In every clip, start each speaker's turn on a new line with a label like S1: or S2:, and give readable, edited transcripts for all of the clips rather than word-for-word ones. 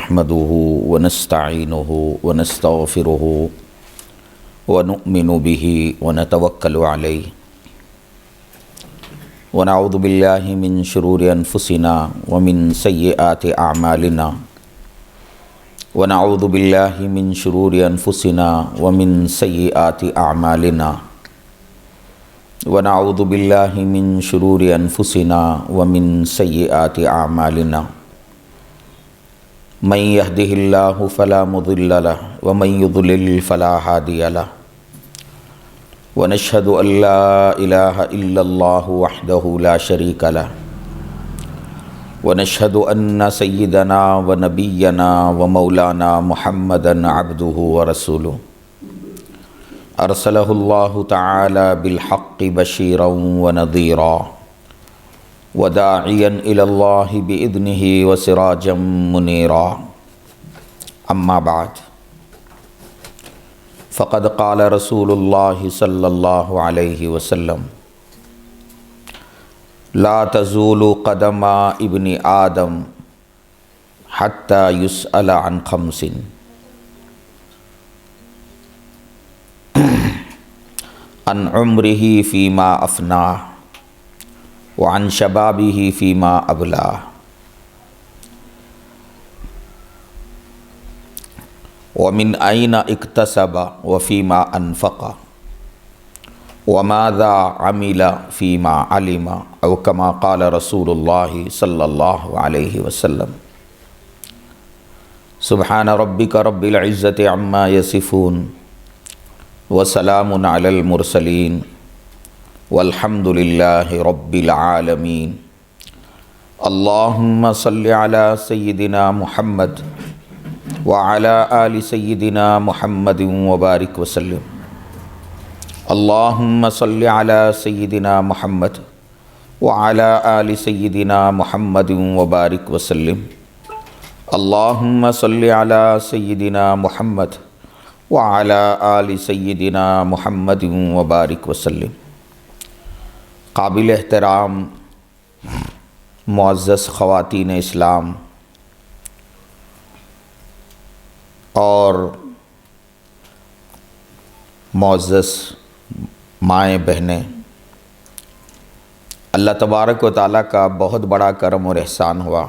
S1: نحمده ونستعينه ونستغفره ونؤمن به ونتوكل عليه ونعوذ بالله من شرور أنفسنا ومن سيئات أعمالنا ونعوذ بالله من شرور أنفسنا ومن سيئات أعمالنا ونعوذ بالله من شرور أنفسنا ومن سيئات أعمالنا من يهده الله فلا مضل له ومن يضلل فلا هادي له ونشهد أن لا إله إلا الله وحده لا شريك له ونشهد أن سيدنا ونبينا ومولانا محمدا عبده ورسوله أرسله الله تعالى بالحق بشيرا ونذيرا وداعيا إلى الله بإذنه وسراجا منيرا أما بعد فقد قال رسول الله صلى الله عليه وسلم لا تزول قدم ابن آدم حتى يسأل عن خمس عن عمره فيما أفناه وعن شبابه فيما أبلاه ومن أين اكتسب وفيما أنفق وماذا عمل فيما علم أو كما قال رسول الله صلى الله عليه وسلم سبحان ربك رب العزة عما يصفون وسلام على المرسلين والحمد لله رب العالمين اللهم صل على سيدنا محمد وعلى آل سيدنا محمد وبارك وسلم اللهم صل على سيدنا محمد وعلى آل سيدنا محمد وبارك وسلم اللهم صل على سيدنا محمد وعلى آل سيدنا محمد وبارك وسلم قابل احترام معزز خواتین اسلام اور معزز مائیں بہنیں، اللہ تبارک و تعالیٰ کا بہت بڑا کرم اور احسان ہوا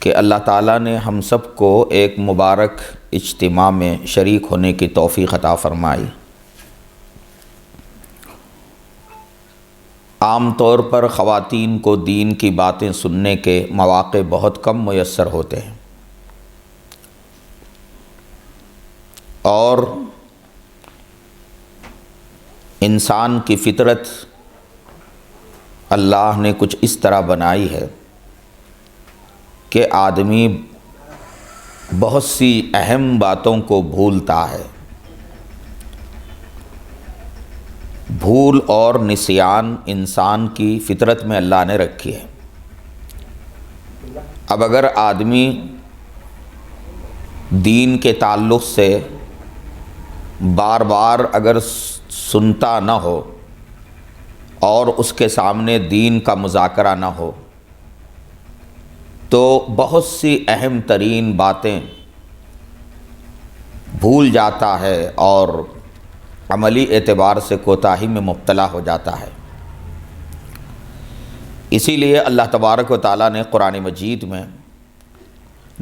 S1: کہ اللہ تعالیٰ نے ہم سب کو ایک مبارک اجتماع میں شریک ہونے کی توفیق عطا فرمائی۔ عام طور پر خواتین کو دین کی باتیں سننے کے مواقع بہت کم میسر ہوتے ہیں، اور انسان کی فطرت اللہ نے کچھ اس طرح بنائی ہے کہ آدمی بہت سی اہم باتوں کو بھولتا ہے۔ بھول اور نسیان انسان کی فطرت میں اللہ نے رکھی ہے۔ اب اگر آدمی دین کے تعلق سے بار بار اگر سنتا نہ ہو اور اس کے سامنے دین کا مذاکرہ نہ ہو تو بہت سی اہم ترین باتیں بھول جاتا ہے اور عملی اعتبار سے کوتاہی میں مبتلا ہو جاتا ہے۔ اسی لیے اللہ تبارک و تعالیٰ نے قرآن مجید میں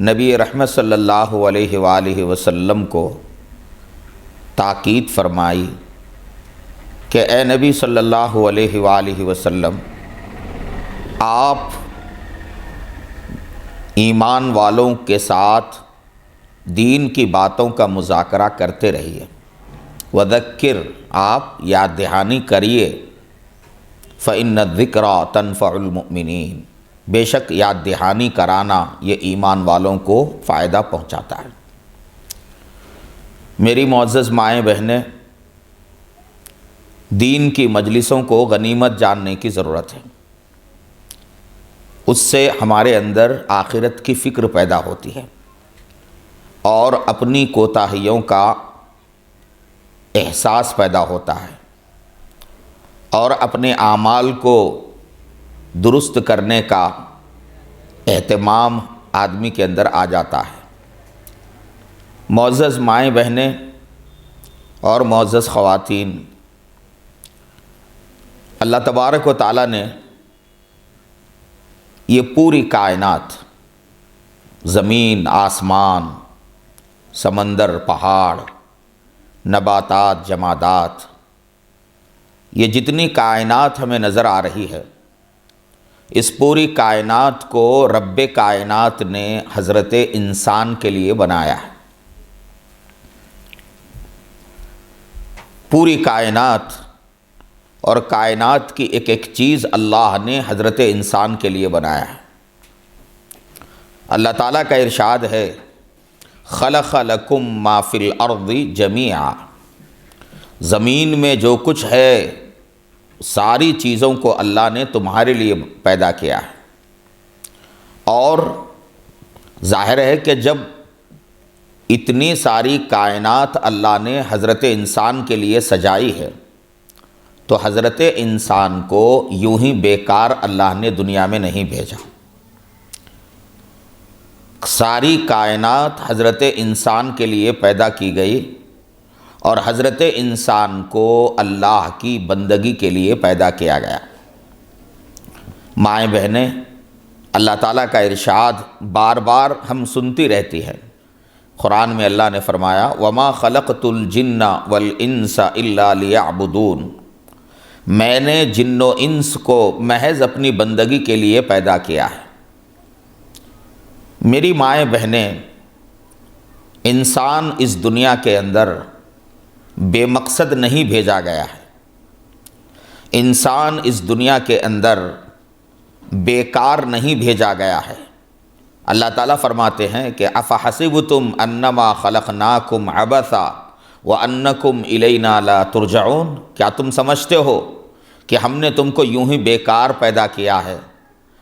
S1: نبی رحمت صلی اللہ علیہ وآلہ وسلم کو تاکید فرمائی کہ اے نبی صلی اللہ علیہ وآلہ وسلم، آپ ایمان والوں کے ساتھ دین کی باتوں کا مذاکرہ کرتے رہیے، وذکر، آپ یاد دہانی کریے، فإن الذکریٰ تنفع المؤمنین، بے شک یاد دہانی کرانا یہ ایمان والوں کو فائدہ پہنچاتا ہے۔ میری معزز مائیں بہنیں، دین کی مجلسوں کو غنیمت جاننے کی ضرورت ہے۔ اس سے ہمارے اندر آخرت کی فکر پیدا ہوتی ہے اور اپنی کوتاہیوں کا احساس پیدا ہوتا ہے اور اپنے اعمال کو درست کرنے کا اہتمام آدمی کے اندر آ جاتا ہے۔ معزز مائیں بہنیں اور معزز خواتین، اللہ تبارک و تعالیٰ نے یہ پوری کائنات، زمین، آسمان، سمندر، پہاڑ، نباتات، جمادات، یہ جتنی کائنات ہمیں نظر آ رہی ہے، اس پوری کائنات کو رب کائنات نے حضرت انسان کے لیے بنایا ہے۔ پوری کائنات اور کائنات کی ایک ایک چیز اللہ نے حضرت انسان کے لیے بنایا ہے۔ اللہ تعالیٰ کا ارشاد ہے، خلق لکم ما فی الارض جمیعا، زمین میں جو کچھ ہے ساری چیزوں کو اللہ نے تمہارے لیے پیدا کیا ہے۔ اور ظاہر ہے کہ جب اتنی ساری کائنات اللہ نے حضرت انسان کے لیے سجائی ہے تو حضرت انسان کو یوں ہی بیکار اللہ نے دنیا میں نہیں بھیجا۔ ساری کائنات حضرت انسان کے لیے پیدا کی گئی اور حضرت انسان کو اللہ کی بندگی کے لیے پیدا کیا گیا۔ مائیں بہنیں، اللہ تعالیٰ کا ارشاد بار بار ہم سنتی رہتی ہے۔ قرآن میں اللہ نے فرمایا، وَمَا خَلَقْتُ الْجِنَّ وَالْإِنسَ إِلَّا لِيَعْبُدُونَ، میں نے جن و انس کو محض اپنی بندگی کے لیے پیدا کیا ہے۔ میری مائیں بہنیں، انسان اس دنیا کے اندر بے مقصد نہیں بھیجا گیا ہے۔ انسان اس دنیا کے اندر بیکار نہیں بھیجا گیا ہے۔ اللہ تعالیٰ فرماتے ہیں کہ افحسبتم انما خلقناکم عبثا وانکم الینا لا ترجعون، کیا تم سمجھتے ہو کہ ہم نے تم کو یوں ہی بیکار پیدا کیا ہے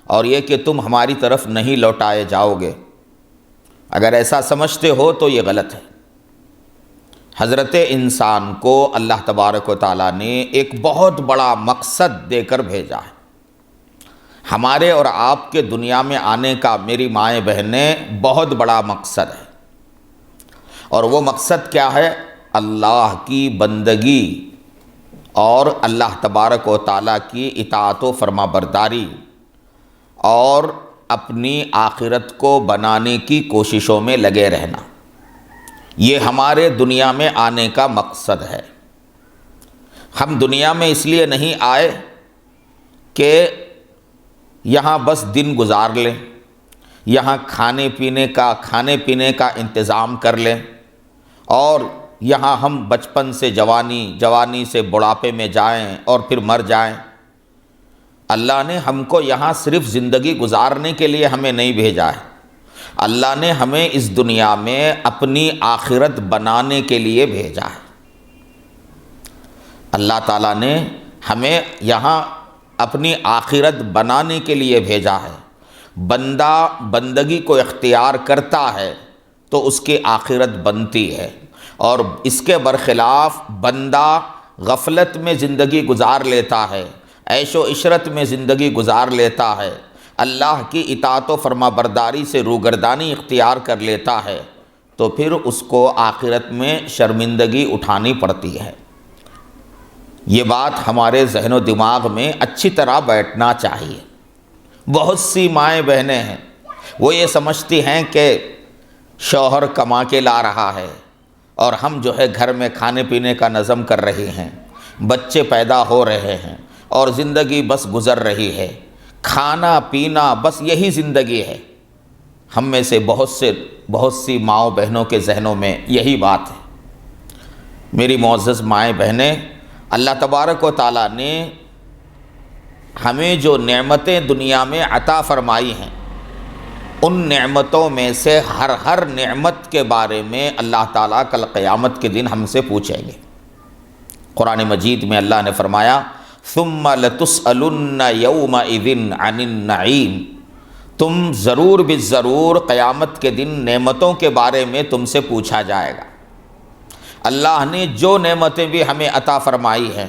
S1: اور یہ کہ تم ہماری طرف نہیں لوٹائے جاؤ گے؟ اگر ایسا سمجھتے ہو تو یہ غلط ہے۔ حضرت انسان کو اللہ تبارک و تعالیٰ نے ایک بہت بڑا مقصد دے کر بھیجا ہے۔ ہمارے اور آپ کے دنیا میں آنے کا، میری مائیں بہنیں، بہت بڑا مقصد ہے۔ اور وہ مقصد کیا ہے؟ اللہ کی بندگی اور اللہ تبارک و تعالیٰ کی اطاعت و فرما برداری اور اپنی آخرت کو بنانے کی کوششوں میں لگے رہنا، یہ ہمارے دنیا میں آنے کا مقصد ہے۔ ہم دنیا میں اس لیے نہیں آئے کہ یہاں بس دن گزار لیں، یہاں کھانے پینے کا انتظام کر لیں اور یہاں ہم بچپن سے جوانی سے بڑھاپے میں جائیں اور پھر مر جائیں۔ اللہ نے ہم کو یہاں صرف زندگی گزارنے کے لیے ہمیں نہیں بھیجا ہے، اللہ نے ہمیں اس دنیا میں اپنی آخرت بنانے کے لیے بھیجا ہے۔ اللہ تعالیٰ نے ہمیں یہاں اپنی آخرت بنانے کے لیے بھیجا ہے۔ بندہ بندگی کو اختیار کرتا ہے تو اس کی آخرت بنتی ہے، اور اس کے برخلاف بندہ غفلت میں زندگی گزار لیتا ہے، عیش و عشرت میں زندگی گزار لیتا ہے، اللہ کی اطاعت و فرما برداری سے روگردانی اختیار کر لیتا ہے تو پھر اس کو آخرت میں شرمندگی اٹھانی پڑتی ہے۔ یہ بات ہمارے ذہن و دماغ میں اچھی طرح بیٹھنا چاہیے۔ بہت سی مائیں بہنیں ہیں، وہ یہ سمجھتی ہیں کہ شوہر کما کے لا رہا ہے اور ہم جو ہے گھر میں کھانے پینے کا نظم کر رہے ہیں، بچے پیدا ہو رہے ہیں اور زندگی بس گزر رہی ہے، کھانا پینا بس یہی زندگی ہے۔ ہم میں سے بہت سی ماؤں بہنوں کے ذہنوں میں یہی بات ہے۔ میری معزز مائیں بہنیں، اللہ تبارک و تعالیٰ نے ہمیں جو نعمتیں دنیا میں عطا فرمائی ہیں، ان نعمتوں میں سے ہر نعمت کے بارے میں اللہ تعالیٰ کل قیامت کے دن ہم سے پوچھیں گے۔ قرآن مجید میں اللہ نے فرمایا، ثم لتسألن یومئذ عن النعیم، تم ضرور بالضرور قیامت کے دن نعمتوں کے بارے میں تم سے پوچھا جائے گا۔ اللہ نے جو نعمتیں بھی ہمیں عطا فرمائی ہیں،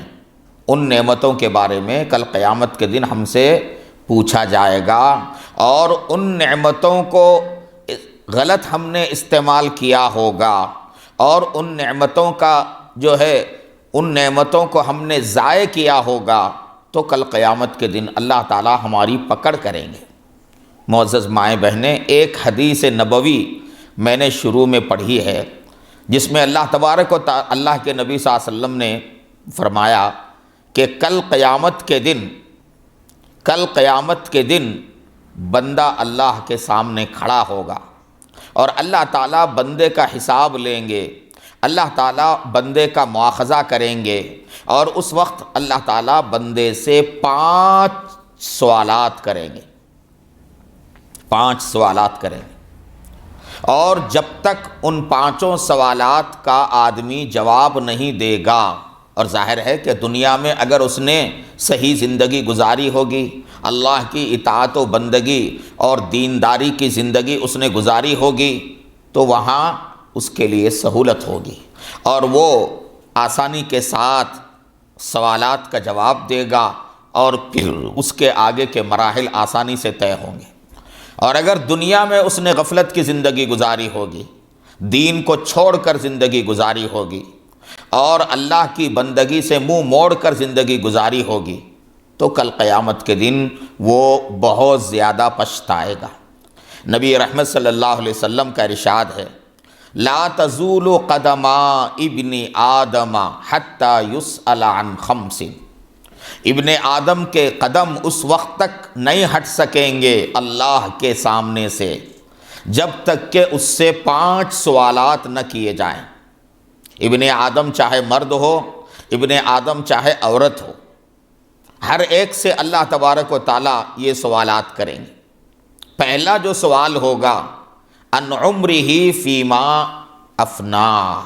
S1: ان نعمتوں کے بارے میں کل قیامت کے دن ہم سے پوچھا جائے گا، اور ان نعمتوں کو غلط ہم نے استعمال کیا ہوگا اور ان نعمتوں کا جو ہے ان نعمتوں کو ہم نے ضائع کیا ہوگا تو کل قیامت کے دن اللہ تعالی ہماری پکڑ کریں گے۔ معزز مائیں بہنیں، ایک حدیث نبوی میں نے شروع میں پڑھی ہے جس میں اللہ تبارک و تعالی اللہ کے نبی صلی اللہ علیہ وسلم نے فرمایا کہ کل قیامت کے دن بندہ اللہ کے سامنے کھڑا ہوگا اور اللہ تعالیٰ بندے کا حساب لیں گے، اللہ تعالیٰ بندے کا مواخذہ کریں گے، اور اس وقت اللہ تعالیٰ بندے سے 5 سوالات کریں گے، 5 سوالات کریں گے، اور جب تک ان 5 سوالات کا آدمی جواب نہیں دے گا، اور ظاہر ہے کہ دنیا میں اگر اس نے صحیح زندگی گزاری ہوگی، اللہ کی اطاعت و بندگی اور دینداری کی زندگی اس نے گزاری ہوگی، تو وہاں اس کے لیے سہولت ہوگی اور وہ آسانی کے ساتھ سوالات کا جواب دے گا، اور پھر اس کے آگے کے مراحل آسانی سے طے ہوں گے۔ اور اگر دنیا میں اس نے غفلت کی زندگی گزاری ہوگی، دین کو چھوڑ کر زندگی گزاری ہوگی، اور اللہ کی بندگی سے منہ موڑ کر زندگی گزاری ہوگی، تو کل قیامت کے دن وہ بہت زیادہ پچھتائے گا۔ نبی رحمت صلی اللہ علیہ وسلم کا ارشاد ہے، لا تزول قدم ابن آدم حتی یسأل عن 5۔ ابن آدم کے قدم اس وقت تک نہیں ہٹ سکیں گے اللہ کے سامنے سے جب تک کہ اس سے 5 سوالات نہ کیے جائیں۔ ابن آدم چاہے مرد ہو، ابن آدم چاہے عورت ہو، ہر ایک سے اللہ تبارک و تعالیٰ یہ سوالات کریں گے۔ پہلا جو سوال ہوگا، ان عمرہ فیما افناہ،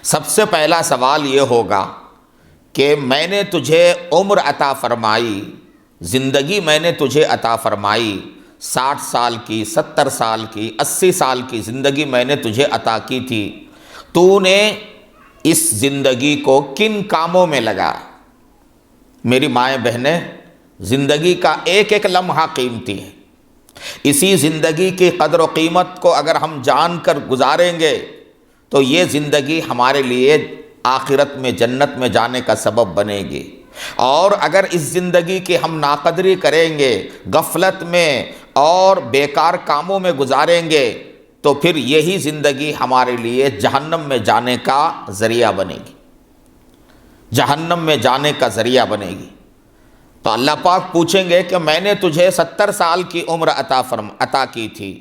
S1: سب سے پہلا سوال یہ ہوگا کہ میں نے تجھے عمر عطا فرمائی، زندگی میں نے تجھے عطا فرمائی، 60 سال کی، 70 سال کی، 80 سال کی زندگی میں نے تجھے عطا کی تھی، تو نے اس زندگی کو کن کاموں میں لگایا؟ میری مائیں بہنیں، زندگی کا ایک ایک لمحہ قیمتی ہے۔ اسی زندگی کی قدر و قیمت کو اگر ہم جان کر گزاریں گے تو یہ زندگی ہمارے لیے آخرت میں جنت میں جانے کا سبب بنے گی، اور اگر اس زندگی کی ہم ناقدری کریں گے، غفلت میں اور بیکار کاموں میں گزاریں گے، تو پھر یہی زندگی ہمارے لیے جہنم میں جانے کا ذریعہ بنے گی، جہنم میں جانے کا ذریعہ بنے گی۔ تو اللہ پاک پوچھیں گے کہ میں نے تجھے 70 سال کی عمر عطا کی تھی،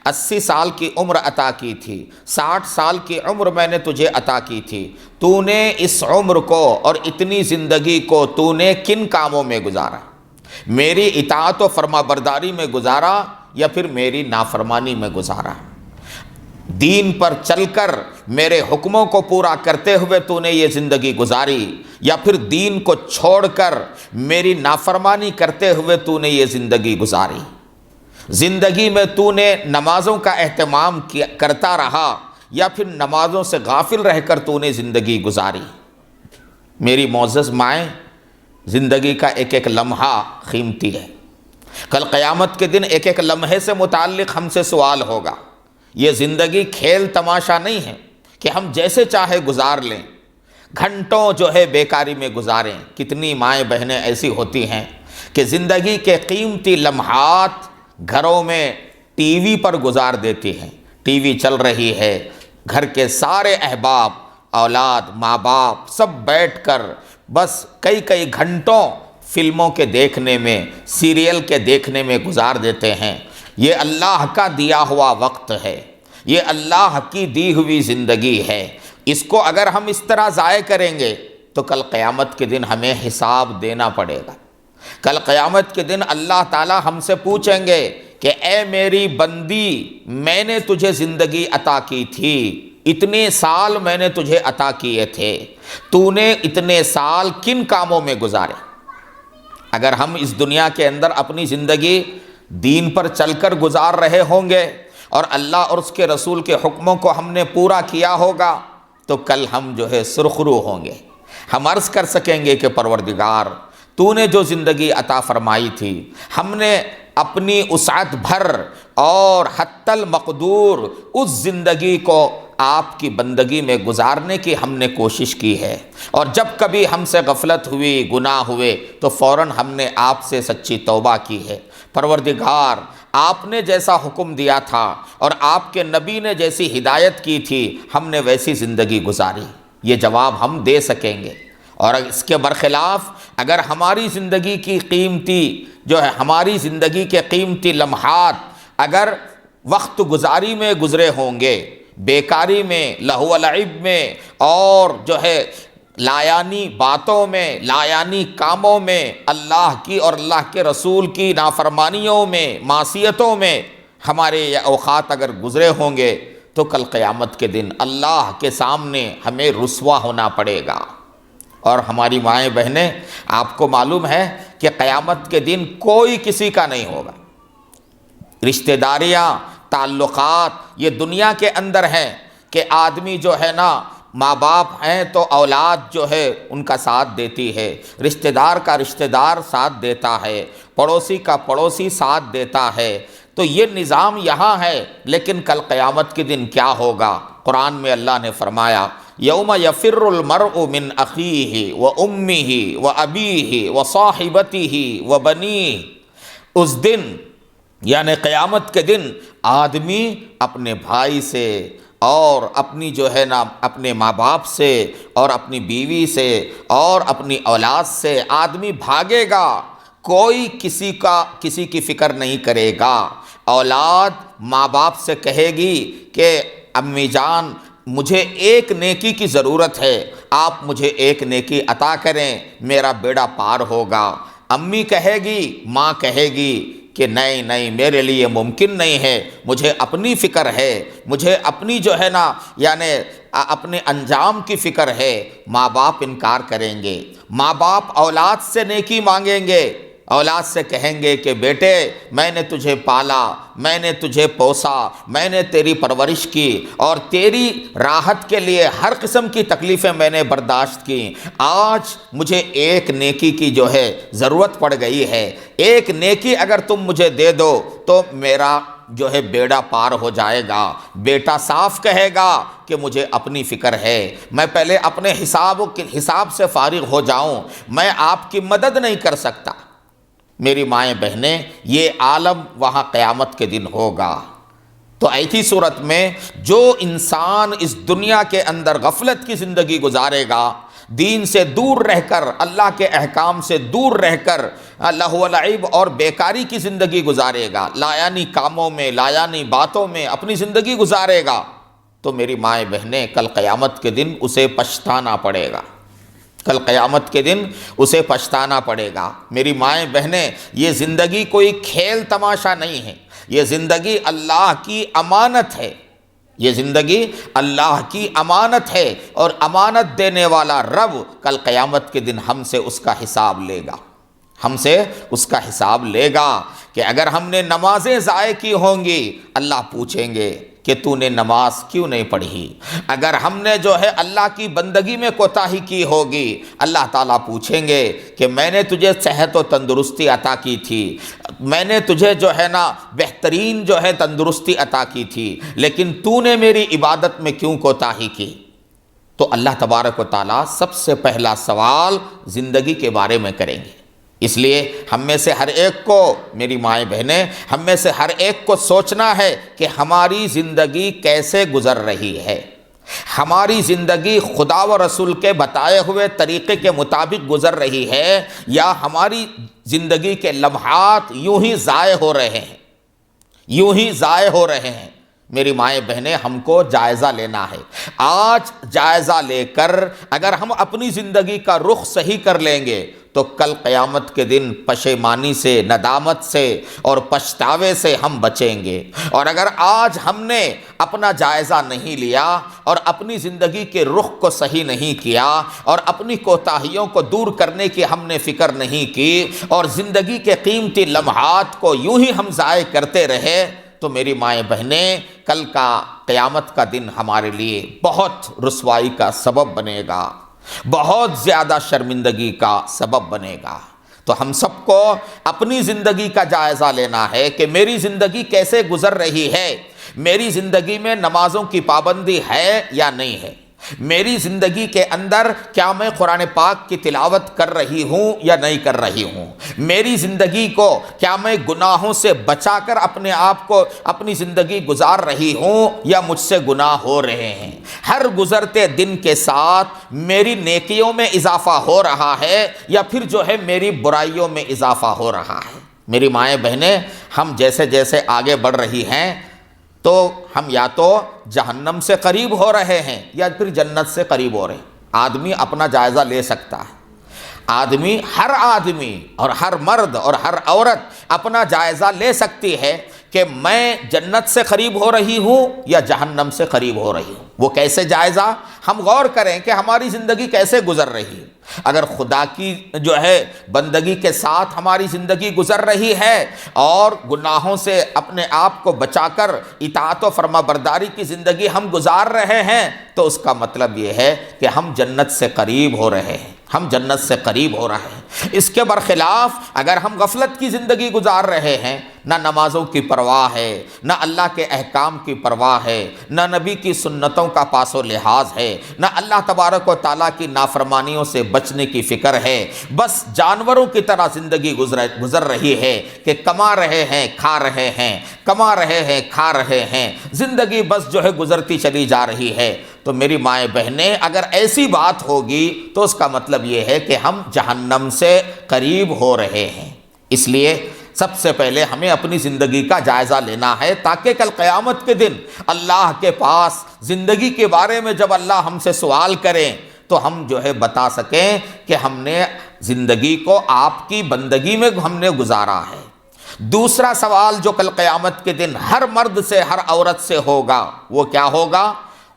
S1: 80 سال کی عمر عطا کی تھی، 60 سال کی عمر میں نے تجھے عطا کی تھی، تو نے اس عمر کو اور اتنی زندگی کو تو نے کن کاموں میں گزارا؟ میری اطاعت و فرما برداری میں گزارا یا پھر میری نافرمانی میں گزارا؟ دین پر چل کر میرے حکموں کو پورا کرتے ہوئے تو نے یہ زندگی گزاری، یا پھر دین کو چھوڑ کر میری نافرمانی کرتے ہوئے تو نے یہ زندگی گزاری؟ زندگی میں تو نے نمازوں کا اہتمام کرتا رہا یا پھر نمازوں سے غافل رہ کر تو نے زندگی گزاری؟ میری معزز مائیں، زندگی کا ایک ایک لمحہ قیمتی ہے۔ کل قیامت کے دن ایک ایک لمحے سے متعلق ہم سے سوال ہوگا۔ یہ زندگی کھیل تماشا نہیں ہے کہ ہم جیسے چاہے گزار لیں، گھنٹوں جو ہے بیکاری میں گزاریں۔ کتنی مائیں بہنیں ایسی ہوتی ہیں کہ زندگی کے قیمتی لمحات گھروں میں ٹی وی پر گزار دیتی ہیں، ٹی وی چل رہی ہے، گھر کے سارے احباب، اولاد، ماں باپ سب بیٹھ کر بس کئی گھنٹوں فلموں کے دیکھنے میں، سیریل کے دیکھنے میں گزار دیتے ہیں۔ یہ اللہ کا دیا ہوا وقت ہے، یہ اللہ کی دی ہوئی زندگی ہے۔ اس کو اگر ہم اس طرح ضائع کریں گے تو کل قیامت کے دن ہمیں حساب دینا پڑے گا۔ کل قیامت کے دن اللہ تعالی ہم سے پوچھیں گے کہ اے میری بندی، میں نے تجھے زندگی عطا کی تھی، اتنے سال میں نے تجھے عطا کیے تھے، تو نے اتنے سال کن کاموں میں گزارے؟ اگر ہم اس دنیا کے اندر اپنی زندگی دین پر چل کر گزار رہے ہوں گے اور اللہ اور اس کے رسول کے حکموں کو ہم نے پورا کیا ہوگا تو کل ہم جو ہے سرخرو ہوں گے۔ ہم عرض کر سکیں گے کہ پروردگار، تو نے جو زندگی عطا فرمائی تھی، ہم نے اپنی وسعت بھر اور حتی المقدور اس زندگی کو آپ کی بندگی میں گزارنے کی ہم نے کوشش کی ہے، اور جب کبھی ہم سے غفلت ہوئی، گناہ ہوئے، تو فوراً ہم نے آپ سے سچی توبہ کی ہے۔ پروردگار، آپ نے جیسا حکم دیا تھا اور آپ کے نبی نے جیسی ہدایت کی تھی، ہم نے ویسی زندگی گزاری، یہ جواب ہم دے سکیں گے۔ اور اس کے برخلاف اگر ہماری زندگی کی قیمتی ہماری زندگی کے قیمتی لمحات اگر وقت گزاری میں گزرے ہوں گے، بیکاری میں، لہو و لعب میں، اور لایانی باتوں میں، لایانی کاموں میں، اللہ کی اور اللہ کے رسول کی نافرمانیوں میں، معصیتوں میں ہمارے یہ اوقات اگر گزرے ہوں گے، تو کل قیامت کے دن اللہ کے سامنے ہمیں رسوا ہونا پڑے گا۔ اور ہماری مائیں بہنیں، آپ کو معلوم ہے کہ قیامت کے دن کوئی کسی کا نہیں ہوگا۔ رشتہ داریاں، تعلقات یہ دنیا کے اندر ہیں کہ آدمی ماں باپ ہیں تو اولاد ان کا ساتھ دیتی ہے، رشتہ دار کا رشتہ دار ساتھ دیتا ہے، پڑوسی کا پڑوسی ساتھ دیتا ہے، تو یہ نظام یہاں ہے۔ لیکن کل قیامت کے دن کیا ہوگا؟ قرآن میں اللہ نے فرمایا، یوم یفر المرء من اخیہ و امہ و ابیہ و صاحبتہ و بنیہ، اس دن یعنی قیامت کے دن آدمی اپنے بھائی سے اور اپنی اپنے ماں باپ سے اور اپنی بیوی سے اور اپنی اولاد سے آدمی بھاگے گا، کوئی کسی کی فکر نہیں کرے گا۔ اولاد ماں باپ سے کہے گی کہ امی جان مجھے ایک نیکی کی ضرورت ہے، آپ مجھے ایک نیکی عطا کریں، میرا بیڑا پار ہوگا۔ امی کہے گی، ماں کہے گی کہ نہیں میرے لیے ممکن نہیں ہے، مجھے اپنی فکر ہے، مجھے اپنی اپنے انجام کی فکر ہے۔ ماں باپ انکار کریں گے، ماں باپ اولاد سے نیکی مانگیں گے، اولاد سے کہیں گے کہ بیٹے میں نے تجھے پالا، میں نے تجھے پوسا، میں نے تیری پرورش کی اور تیری راحت کے لیے ہر قسم کی تکلیفیں میں نے برداشت کی، آج مجھے ایک نیکی کی ضرورت پڑ گئی ہے، ایک نیکی اگر تم مجھے دے دو تو میرا بیڑا پار ہو جائے گا۔ بیٹا صاف کہے گا کہ مجھے اپنی فکر ہے، میں پہلے اپنے حساب سے فارغ ہو جاؤں، میں آپ کی مدد نہیں کر سکتا۔ میری مائیں بہنیں، یہ عالم وہاں قیامت کے دن ہوگا۔ تو ایسی صورت میں جو انسان اس دنیا کے اندر غفلت کی زندگی گزارے گا، دین سے دور رہ کر، اللہ کے احکام سے دور رہ کر لہو و لعب اور بیکاری کی زندگی گزارے گا، لایانی کاموں میں، لایانی باتوں میں اپنی زندگی گزارے گا، تو میری مائیں بہنیں کل قیامت کے دن اسے پچھتانا پڑے گا، کل قیامت کے دن اسے پچھتانا پڑے گا۔ میری مائیں بہنیں، یہ زندگی کوئی کھیل تماشا نہیں ہے، یہ زندگی اللہ کی امانت ہے، یہ زندگی اللہ کی امانت ہے، اور امانت دینے والا رب کل قیامت کے دن ہم سے اس کا حساب لے گا، ہم سے اس کا حساب لے گا کہ اگر ہم نے نمازیں ضائع کی ہوں گی، اللہ پوچھیں گے کہ تو نے نماز کیوں نہیں پڑھی۔ اگر ہم نے اللہ کی بندگی میں کوتاہی کی ہوگی، اللہ تعالیٰ پوچھیں گے کہ میں نے تجھے صحت و تندرستی عطا کی تھی، میں نے تجھے بہترین تندرستی عطا کی تھی، لیکن تو نے میری عبادت میں کیوں کوتاہی کی؟ تو اللہ تبارک و تعالیٰ سب سے پہلا سوال زندگی کے بارے میں کریں گے۔ اس لیے ہم میں سے ہر ایک کو، میری مائیں بہنیں، ہم میں سے ہر ایک کو سوچنا ہے کہ ہماری زندگی کیسے گزر رہی ہے، ہماری زندگی خدا و رسول کے بتائے ہوئے طریقے کے مطابق گزر رہی ہے، یا ہماری زندگی کے لمحات یوں ہی ضائع ہو رہے ہیں، یوں ہی ضائع ہو رہے ہیں۔ میری مائیں بہنیں، ہم کو جائزہ لینا ہے۔ آج جائزہ لے کر اگر ہم اپنی زندگی کا رخ صحیح کر لیں گے تو کل قیامت کے دن پشیمانی سے، ندامت سے اور پچھتاوے سے ہم بچیں گے۔ اور اگر آج ہم نے اپنا جائزہ نہیں لیا اور اپنی زندگی کے رخ کو صحیح نہیں کیا اور اپنی کوتاہیوں کو دور کرنے کی ہم نے فکر نہیں کی اور زندگی کے قیمتی لمحات کو یوں ہی ہم ضائع کرتے رہے، تو میری مائیں بہنیں، کل کا قیامت کا دن ہمارے لیے بہت رسوائی کا سبب بنے گا، بہت زیادہ شرمندگی کا سبب بنے گا۔ تو ہم سب کو اپنی زندگی کا جائزہ لینا ہے کہ میری زندگی کیسے گزر رہی ہے، میری زندگی میں نمازوں کی پابندی ہے یا نہیں ہے، میری زندگی کے اندر کیا میں قرآن پاک کی تلاوت کر رہی ہوں یا نہیں کر رہی ہوں، میری زندگی کو کیا میں گناہوں سے بچا کر اپنے آپ کو اپنی زندگی گزار رہی ہوں یا مجھ سے گناہ ہو رہے ہیں۔ ہر گزرتے دن کے ساتھ میری نیکیوں میں اضافہ ہو رہا ہے یا پھر جو ہے میری برائیوں میں اضافہ ہو رہا ہے۔ میری مائیں بہنیں، ہم جیسے جیسے آگے بڑھ رہی ہیں تو ہم یا تو جہنم سے قریب ہو رہے ہیں یا پھر جنت سے قریب ہو رہے ہیں۔ آدمی اپنا جائزہ لے سکتا ہے، ہر آدمی اور ہر مرد اور ہر عورت اپنا جائزہ لے سکتی ہے کہ میں جنت سے قریب ہو رہی ہوں یا جہنم سے قریب ہو رہی ہوں۔ وہ کیسے جائزہ؟ ہم غور کریں کہ ہماری زندگی کیسے گزر رہی ہے۔ اگر خدا کی جو ہے بندگی کے ساتھ ہماری زندگی گزر رہی ہے اور گناہوں سے اپنے آپ کو بچا کر اطاعت و فرما برداری کی زندگی ہم گزار رہے ہیں تو اس کا مطلب یہ ہے کہ ہم جنت سے قریب ہو رہے ہیں، ہم جنت سے قریب ہو رہے ہیں۔ اس کے برخلاف اگر ہم غفلت کی زندگی گزار رہے ہیں، نہ نمازوں کی پرواہ ہے، نہ اللہ کے احکام کی پرواہ ہے، نہ نبی کی سنتوں کا پاس و لحاظ ہے، نہ اللہ تبارک و تعالیٰ کی نافرمانیوں سے بچنے کی فکر ہے، بس جانوروں کی طرح زندگی گزر رہی ہے کہ کما رہے ہیں کھا رہے ہیں، کما رہے ہیں کھا رہے ہیں، زندگی بس جو ہے گزرتی چلی جا رہی ہے، تو میری مائیں بہنیں اگر ایسی بات ہوگی تو اس کا مطلب یہ ہے کہ ہم جہنم سے قریب ہو رہے ہیں۔ اس لیے سب سے پہلے ہمیں اپنی زندگی کا جائزہ لینا ہے تاکہ کل قیامت کے دن اللہ کے پاس زندگی کے بارے میں جب اللہ ہم سے سوال کریں تو ہم جو ہے بتا سکیں کہ ہم نے زندگی کو آپ کی بندگی میں ہم نے گزارا ہے۔ دوسرا سوال جو کل قیامت کے دن ہر مرد سے ہر عورت سے ہوگا وہ کیا ہوگا؟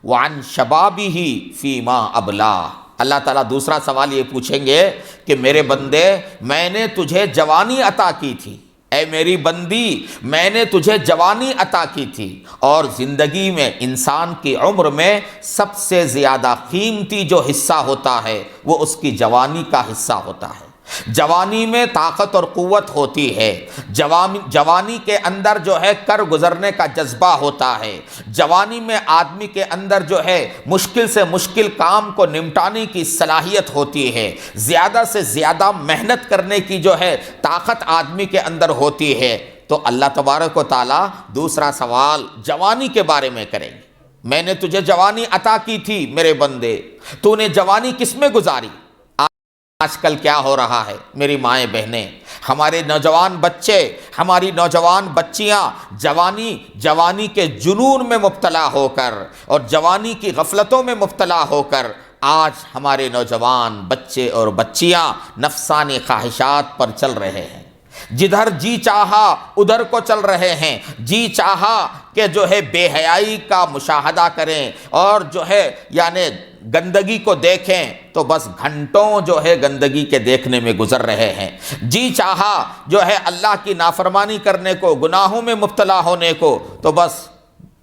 S1: وعن شبابہ فیما ابلا۔ اللہ تعالیٰ دوسرا سوال یہ پوچھیں گے کہ میرے بندے میں نے تجھے جوانی عطا کی تھی، اے میری بندی میں نے تجھے جوانی عطا کی تھی، اور زندگی میں انسان کی عمر میں سب سے زیادہ قیمتی جو حصہ ہوتا ہے وہ اس کی جوانی کا حصہ ہوتا ہے۔ جوانی میں طاقت اور قوت ہوتی ہے، جوانی کے اندر جو ہے کر گزرنے کا جذبہ ہوتا ہے، جوانی میں آدمی کے اندر جو ہے مشکل سے مشکل کام کو نمٹانے کی صلاحیت ہوتی ہے، زیادہ سے زیادہ محنت کرنے کی جو ہے طاقت آدمی کے اندر ہوتی ہے۔ تو اللہ تبارک و تعالیٰ دوسرا سوال جوانی کے بارے میں کریں گے۔ میں نے تجھے جوانی عطا کی تھی میرے بندے، تو نے جوانی کس میں گزاری؟ آج کل کیا ہو رہا ہے میری مائیں بہنیں، ہمارے نوجوان بچے، ہماری نوجوان بچیاں جوانی کے جنون میں مبتلا ہو کر اور جوانی کی غفلتوں میں مبتلا ہو کر آج ہمارے نوجوان بچے اور بچیاں نفسانی خواہشات پر چل رہے ہیں، جدھر جی چاہا ادھر کو چل رہے ہیں، جی چاہا کہ جو ہے بے حیائی کا مشاہدہ کریں اور جو ہے یعنی گندگی کو دیکھیں تو بس گھنٹوں جو ہے گندگی کے دیکھنے میں گزر رہے ہیں، جی چاہا جو ہے اللہ کی نافرمانی کرنے کو، گناہوں میں مبتلا ہونے کو، تو بس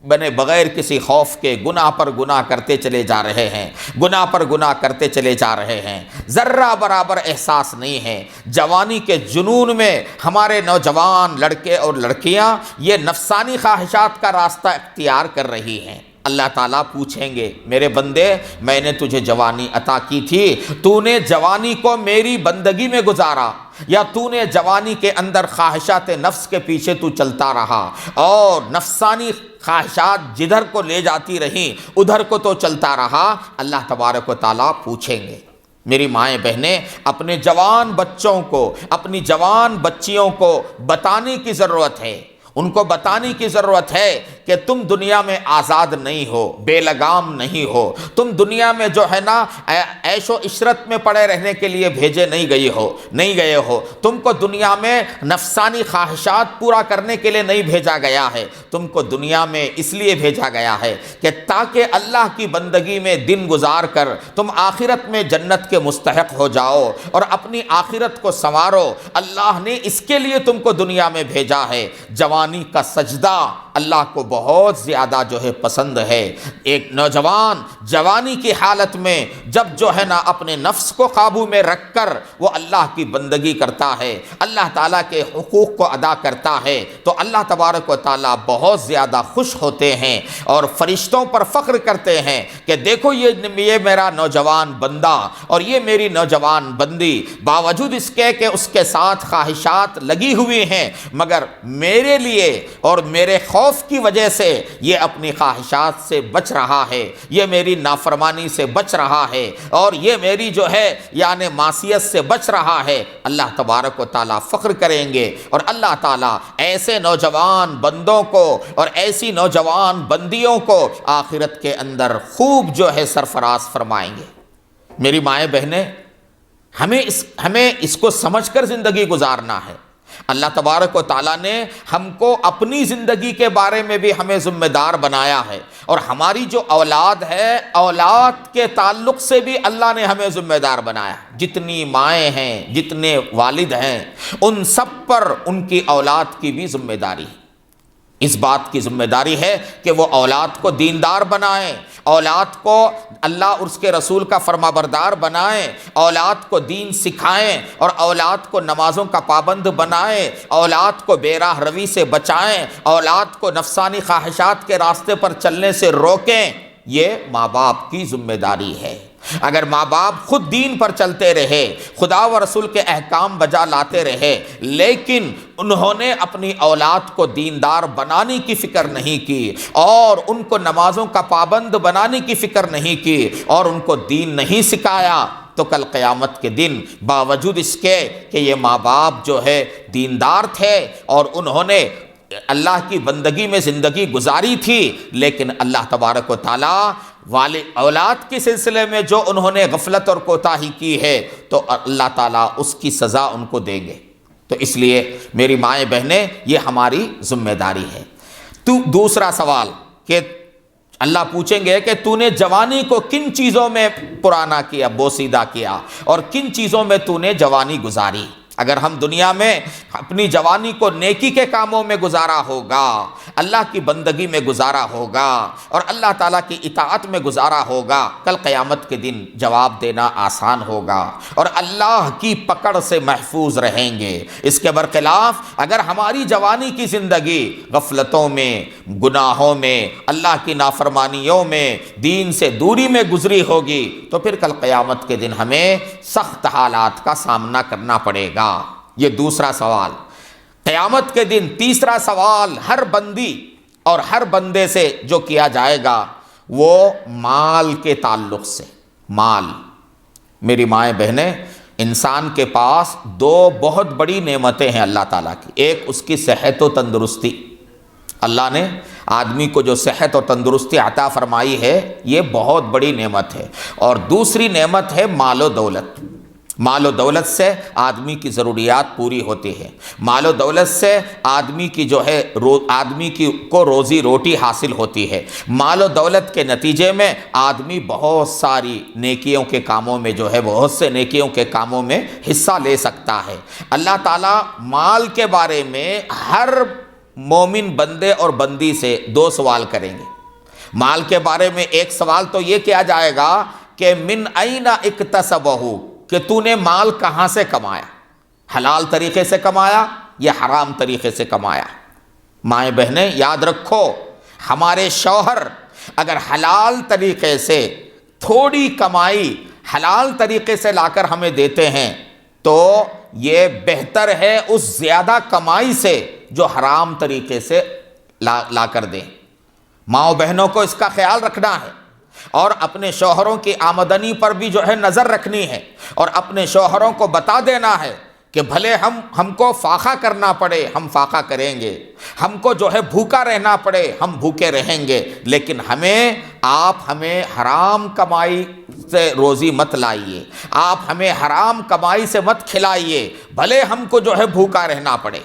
S1: بنے بغیر کسی خوف کے گناہ پر گناہ کرتے چلے جا رہے ہیں، گناہ پر گناہ کرتے چلے جا رہے ہیں، ذرہ برابر احساس نہیں ہے۔ جوانی کے جنون میں ہمارے نوجوان لڑکے اور لڑکیاں یہ نفسانی خواہشات کا راستہ اختیار کر رہی ہیں۔ اللہ تعالیٰ پوچھیں گے میرے بندے میں نے تجھے جوانی عطا کی تھی، تو نے جوانی کو میری بندگی میں گزارا یا تو نے جوانی کے اندر خواہشات نفس کے پیچھے تو چلتا رہا اور نفسانی خواہشات جدھر کو لے جاتی رہیں ادھر کو تو چلتا رہا؟ اللہ تبارک و تعالیٰ پوچھیں گے۔ میری مائیں بہنیں اپنے جوان بچوں کو، اپنی جوان بچیوں کو بتانے کی ضرورت ہے، ان کو بتانے کی ضرورت ہے کہ تم دنیا میں آزاد نہیں ہو، بے لگام نہیں ہو، تم دنیا میں جو ہے نا عیش و عشرت میں پڑے رہنے کے لیے بھیجے نہیں گئے ہو، تم کو دنیا میں نفسانی خواہشات پورا کرنے کے لیے نہیں بھیجا گیا ہے، تم کو دنیا میں اس لیے بھیجا گیا ہے کہ تاکہ اللہ کی بندگی میں دن گزار کر تم آخرت میں جنت کے مستحق ہو جاؤ اور اپنی آخرت کو سنوارو۔ اللہ نے اس کے لیے تم کو دنیا میں بھیجا ہے۔ جوانی کا سجدہ اللہ کو بہت زیادہ جو ہے پسند ہے۔ ایک نوجوان جوانی کی حالت میں جب جو ہے نا اپنے نفس کو قابو میں رکھ کر وہ اللہ کی بندگی کرتا ہے، اللہ تعالیٰ کے حقوق کو ادا کرتا ہے، تو اللہ تبارک و تعالیٰ بہت زیادہ خوش ہوتے ہیں اور فرشتوں پر فخر کرتے ہیں کہ دیکھو یہ میرا نوجوان بندہ اور یہ میری نوجوان بندی، باوجود اس کے کہ اس کے ساتھ خواہشات لگی ہوئی ہیں، مگر میرے لیے اور میرے خوف کی وجہ سے یہ اپنی خواہشات سے بچ رہا ہے، یہ میری نافرمانی سے بچ رہا ہے اور یہ میری جو ہے یعنی معصیت سے بچ رہا ہے۔ اللہ تبارک و تعالیٰ فخر کریں گے اور اللہ تعالیٰ ایسے نوجوان بندوں کو اور ایسی نوجوان بندیوں کو آخرت کے اندر خوب جو ہے سرفراز فرمائیں گے۔ میری مائیں بہنیں، ہمیں اس کو سمجھ کر زندگی گزارنا ہے۔ اللہ تبارک و تعالیٰ نے ہم کو اپنی زندگی کے بارے میں بھی ہمیں ذمہ دار بنایا ہے، اور ہماری جو اولاد ہے، اولاد کے تعلق سے بھی اللہ نے ہمیں ذمہ دار بنایا ہے۔ جتنی مائیں ہیں، جتنے والد ہیں، ان سب پر ان کی اولاد کی بھی ذمہ داری ہے۔ اس بات کی ذمہ داری ہے کہ وہ اولاد کو دیندار بنائیں، اولاد کو اللہ اور اس کے رسول کا فرما بردار بنائیں، اولاد کو دین سکھائیں اور اولاد کو نمازوں کا پابند بنائیں، اولاد کو بے راہ روی سے بچائیں، اولاد کو نفسانی خواہشات کے راستے پر چلنے سے روکیں۔ یہ ماں باپ کی ذمہ داری ہے۔ اگر ماں باپ خود دین پر چلتے رہے، خدا و رسول کے احکام بجا لاتے رہے، لیکن انہوں نے اپنی اولاد کو دیندار بنانے کی فکر نہیں کی اور ان کو نمازوں کا پابند بنانے کی فکر نہیں کی اور ان کو دین نہیں سکھایا، تو کل قیامت کے دن باوجود اس کے کہ یہ ماں باپ جو ہے دیندار تھے اور انہوں نے اللہ کی بندگی میں زندگی گزاری تھی، لیکن اللہ تبارک و تعالیٰ اولاد کے سلسلے میں جو انہوں نے غفلت اور کوتاہی کی ہے، تو اللہ تعالیٰ اس کی سزا ان کو دیں گے۔ تو اس لیے میری مائیں بہنیں، یہ ہماری ذمہ داری ہے۔ تو دوسرا سوال کہ اللہ پوچھیں گے کہ تو نے جوانی کو کن چیزوں میں پرانا کیا، بوسیدہ کیا، اور کن چیزوں میں تو نے جوانی گزاری۔ اگر ہم دنیا میں اپنی جوانی کو نیکی کے کاموں میں گزارا ہوگا، اللہ کی بندگی میں گزارا ہوگا اور اللہ تعالیٰ کی اطاعت میں گزارا ہوگا، کل قیامت کے دن جواب دینا آسان ہوگا اور اللہ کی پکڑ سے محفوظ رہیں گے۔ اس کے برخلاف اگر ہماری جوانی کی زندگی غفلتوں میں، گناہوں میں، اللہ کی نافرمانیوں میں، دین سے دوری میں گزری ہوگی، تو پھر کل قیامت کے دن ہمیں سخت حالات کا سامنا کرنا پڑے گا۔ یہ دوسرا سوال۔ قیامت کے دن تیسرا سوال ہر بندی اور ہر بندے سے جو کیا جائے گا وہ مال کے تعلق سے۔ مال، میری مائیں بہنیں، انسان کے پاس دو بہت بڑی نعمتیں ہیں اللہ تعالیٰ کی۔ ایک اس کی صحت و تندرستی، اللہ نے آدمی کو جو صحت اور تندرستی عطا فرمائی ہے یہ بہت بڑی نعمت ہے، اور دوسری نعمت ہے مال و دولت۔ مال و دولت سے آدمی کی ضروریات پوری ہوتی ہے، مال و دولت سے آدمی کی جو ہے آدمی کو روزی روٹی حاصل ہوتی ہے، مال و دولت کے نتیجے میں آدمی بہت ساری نیکیوں کے کاموں میں جو ہے بہت سے نیکیوں کے کاموں میں حصہ لے سکتا ہے۔ اللہ تعالیٰ مال کے بارے میں ہر مومن بندے اور بندی سے دو سوال کریں گے۔ مال کے بارے میں ایک سوال تو یہ کیا جائے گا کہ من این اکتسبہ، کہ تو نے مال کہاں سے کمایا، حلال طریقے سے کمایا یا حرام طریقے سے کمایا۔ مائیں بہنیں یاد رکھو، ہمارے شوہر اگر حلال طریقے سے تھوڑی کمائی حلال طریقے سے لا کر ہمیں دیتے ہیں تو یہ بہتر ہے اس زیادہ کمائی سے جو حرام طریقے سے لا کر دیں۔ ماؤں بہنوں کو اس کا خیال رکھنا ہے اور اپنے شوہروں کی آمدنی پر بھی جو ہے نظر رکھنی ہے، اور اپنے شوہروں کو بتا دینا ہے کہ بھلے ہم کو فاقہ کرنا پڑے ہم فاقہ کریں گے، ہم کو جو ہے بھوکا رہنا پڑے ہم بھوکے رہیں گے، لیکن آپ ہمیں حرام کمائی سے روزی مت لائیے، آپ ہمیں حرام کمائی سے مت کھلائیے، بھلے ہم کو جو ہے بھوکا رہنا پڑے۔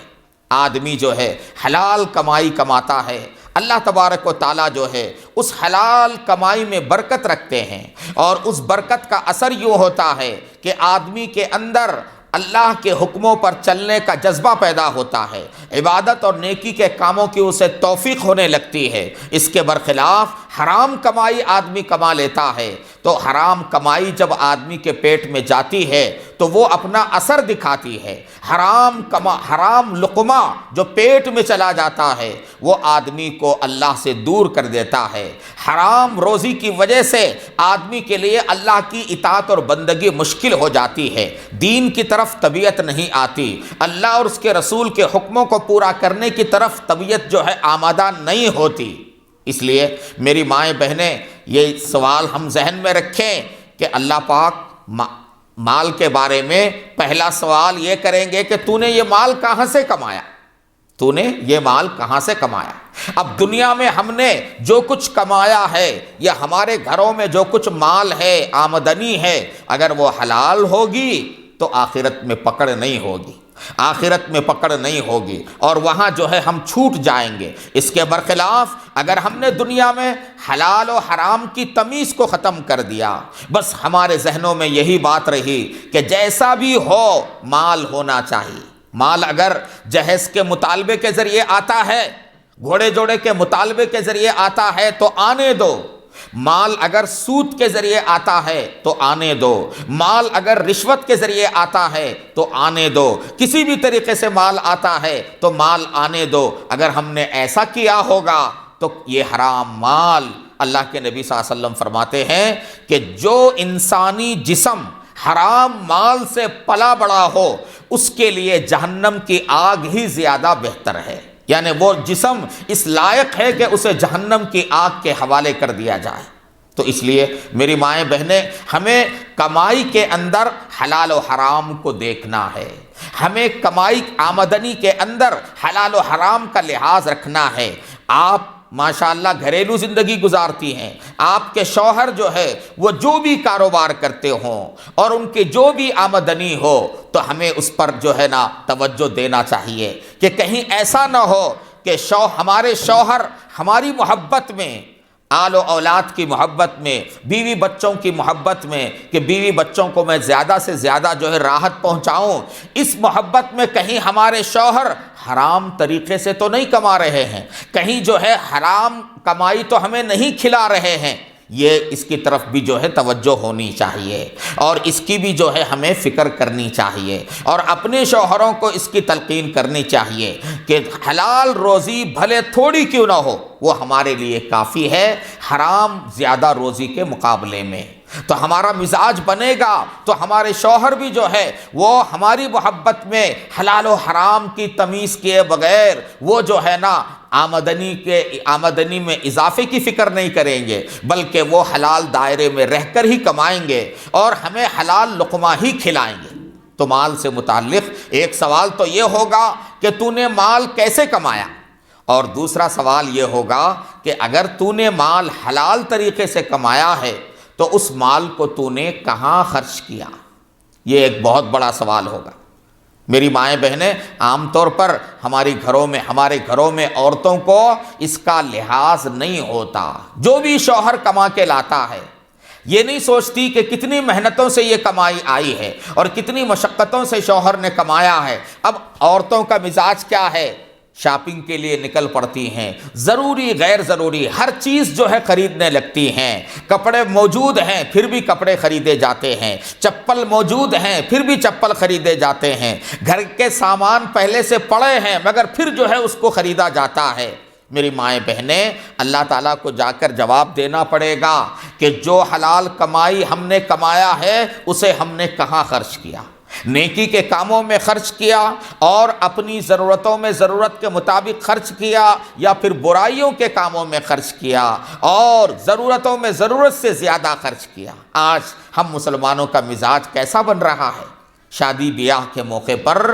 S1: آدمی جو ہے حلال کمائی کماتا ہے، اللہ تبارک و تعالیٰ جو ہے اس حلال کمائی میں برکت رکھتے ہیں، اور اس برکت کا اثر یوں ہوتا ہے کہ آدمی کے اندر اللہ کے حکموں پر چلنے کا جذبہ پیدا ہوتا ہے، عبادت اور نیکی کے کاموں کی اسے توفیق ہونے لگتی ہے۔ اس کے برخلاف حرام کمائی آدمی کما لیتا ہے تو حرام کمائی جب آدمی کے پیٹ میں جاتی ہے تو وہ اپنا اثر دکھاتی ہے۔ حرام لقمہ جو پیٹ میں چلا جاتا ہے وہ آدمی کو اللہ سے دور کر دیتا ہے۔ حرام روزی کی وجہ سے آدمی کے لیے اللہ کی اطاعت اور بندگی مشکل ہو جاتی ہے، دین کی طرف طبیعت نہیں آتی، اللہ اور اس کے رسول کے حکموں کو پورا کرنے کی طرف طبیعت جو ہے آمادہ نہیں ہوتی۔ اس لیے میری مائیں بہنیں، یہ سوال ہم ذہن میں رکھیں کہ اللہ پاک مال کے بارے میں پہلا سوال یہ کریں گے کہ تو نے یہ مال کہاں سے کمایا، تو نے یہ مال کہاں سے کمایا۔ اب دنیا میں ہم نے جو کچھ کمایا ہے یا ہمارے گھروں میں جو کچھ مال ہے، آمدنی ہے، اگر وہ حلال ہوگی تو آخرت میں پکڑ نہیں ہوگی، آخرت میں پکڑ نہیں ہوگی اور وہاں جو ہے ہم چھوٹ جائیں گے۔ اس کے برخلاف اگر ہم نے دنیا میں حلال و حرام کی تمیز کو ختم کر دیا، بس ہمارے ذہنوں میں یہی بات رہی کہ جیسا بھی ہو مال ہونا چاہیے، مال اگر جہیز کے مطالبے کے ذریعے آتا ہے، گھوڑے جوڑے کے مطالبے کے ذریعے آتا ہے تو آنے دو، مال اگر سود کے ذریعے آتا ہے تو آنے دو، مال اگر رشوت کے ذریعے آتا ہے تو آنے دو، کسی بھی طریقے سے مال آتا ہے تو مال آنے دو۔ اگر ہم نے ایسا کیا ہوگا تو یہ حرام مال، اللہ کے نبی صلی اللہ علیہ وسلم فرماتے ہیں کہ جو انسانی جسم حرام مال سے پلا بڑا ہو اس کے لیے جہنم کی آگ ہی زیادہ بہتر ہے، یعنی وہ جسم اس لائق ہے کہ اسے جہنم کی آگ کے حوالے کر دیا جائے۔ تو اس لیے میری مائیں بہنیں، ہمیں کمائی کے اندر حلال و حرام کو دیکھنا ہے، ہمیں کمائی آمدنی کے اندر حلال و حرام کا لحاظ رکھنا ہے۔ آپ ماشاءاللہ گھریلو زندگی گزارتی ہیں، آپ کے شوہر جو ہے وہ جو بھی کاروبار کرتے ہوں اور ان کی جو بھی آمدنی ہو تو ہمیں اس پر جو ہے نا توجہ دینا چاہیے کہ کہیں ایسا نہ ہو کہ ہمارے شوہر ہماری محبت میں، آل و اولاد کی محبت میں، بیوی بچوں کی محبت میں کہ بیوی بچوں کو میں زیادہ سے زیادہ جو ہے راحت پہنچاؤں، اس محبت میں کہیں ہمارے شوہر حرام طریقے سے تو نہیں کما رہے ہیں، کہیں جو ہے حرام کمائی تو ہمیں نہیں کھلا رہے ہیں، یہ اس کی طرف بھی جو ہے توجہ ہونی چاہیے اور اس کی بھی جو ہے ہمیں فکر کرنی چاہیے اور اپنے شوہروں کو اس کی تلقین کرنی چاہیے کہ حلال روزی بھلے تھوڑی کیوں نہ ہو وہ ہمارے لیے کافی ہے حرام زیادہ روزی کے مقابلے میں۔ تو ہمارا مزاج بنے گا تو ہمارے شوہر بھی جو ہے وہ ہماری محبت میں حلال و حرام کی تمیز کیے بغیر وہ جو ہے نا آمدنی میں اضافے کی فکر نہیں کریں گے، بلکہ وہ حلال دائرے میں رہ کر ہی کمائیں گے اور ہمیں حلال لقمہ ہی کھلائیں گے۔ تو مال سے متعلق ایک سوال تو یہ ہوگا کہ تو نے مال کیسے کمایا، اور دوسرا سوال یہ ہوگا کہ اگر تو نے مال حلال طریقے سے کمایا ہے تو اس مال کو تو نے کہاں خرچ کیا، یہ ایک بہت بڑا سوال ہوگا۔ میری مائیں بہنیں، عام طور پر ہمارے گھروں میں عورتوں کو اس کا لحاظ نہیں ہوتا۔ جو بھی شوہر کما کے لاتا ہے یہ نہیں سوچتی کہ کتنی محنتوں سے یہ کمائی آئی ہے اور کتنی مشقتوں سے شوہر نے کمایا ہے۔ اب عورتوں کا مزاج کیا ہے، شاپنگ کے لیے نکل پڑتی ہیں، ضروری غیر ضروری ہر چیز جو ہے خریدنے لگتی ہیں، کپڑے موجود ہیں پھر بھی کپڑے خریدے جاتے ہیں، چپل موجود ہیں پھر بھی چپل خریدے جاتے ہیں، گھر کے سامان پہلے سے پڑے ہیں مگر پھر جو ہے اس کو خریدا جاتا ہے۔ میری مائیں بہنیں، اللہ تعالیٰ کو جا کر جواب دینا پڑے گا کہ جو حلال کمائی ہم نے کمایا ہے اسے ہم نے کہاں خرچ کیا، نیکی کے کاموں میں خرچ کیا اور اپنی ضرورتوں میں ضرورت کے مطابق خرچ کیا یا پھر برائیوں کے کاموں میں خرچ کیا اور ضرورتوں میں ضرورت سے زیادہ خرچ کیا۔ آج ہم مسلمانوں کا مزاج کیسا بن رہا ہے، شادی بیاہ کے موقع پر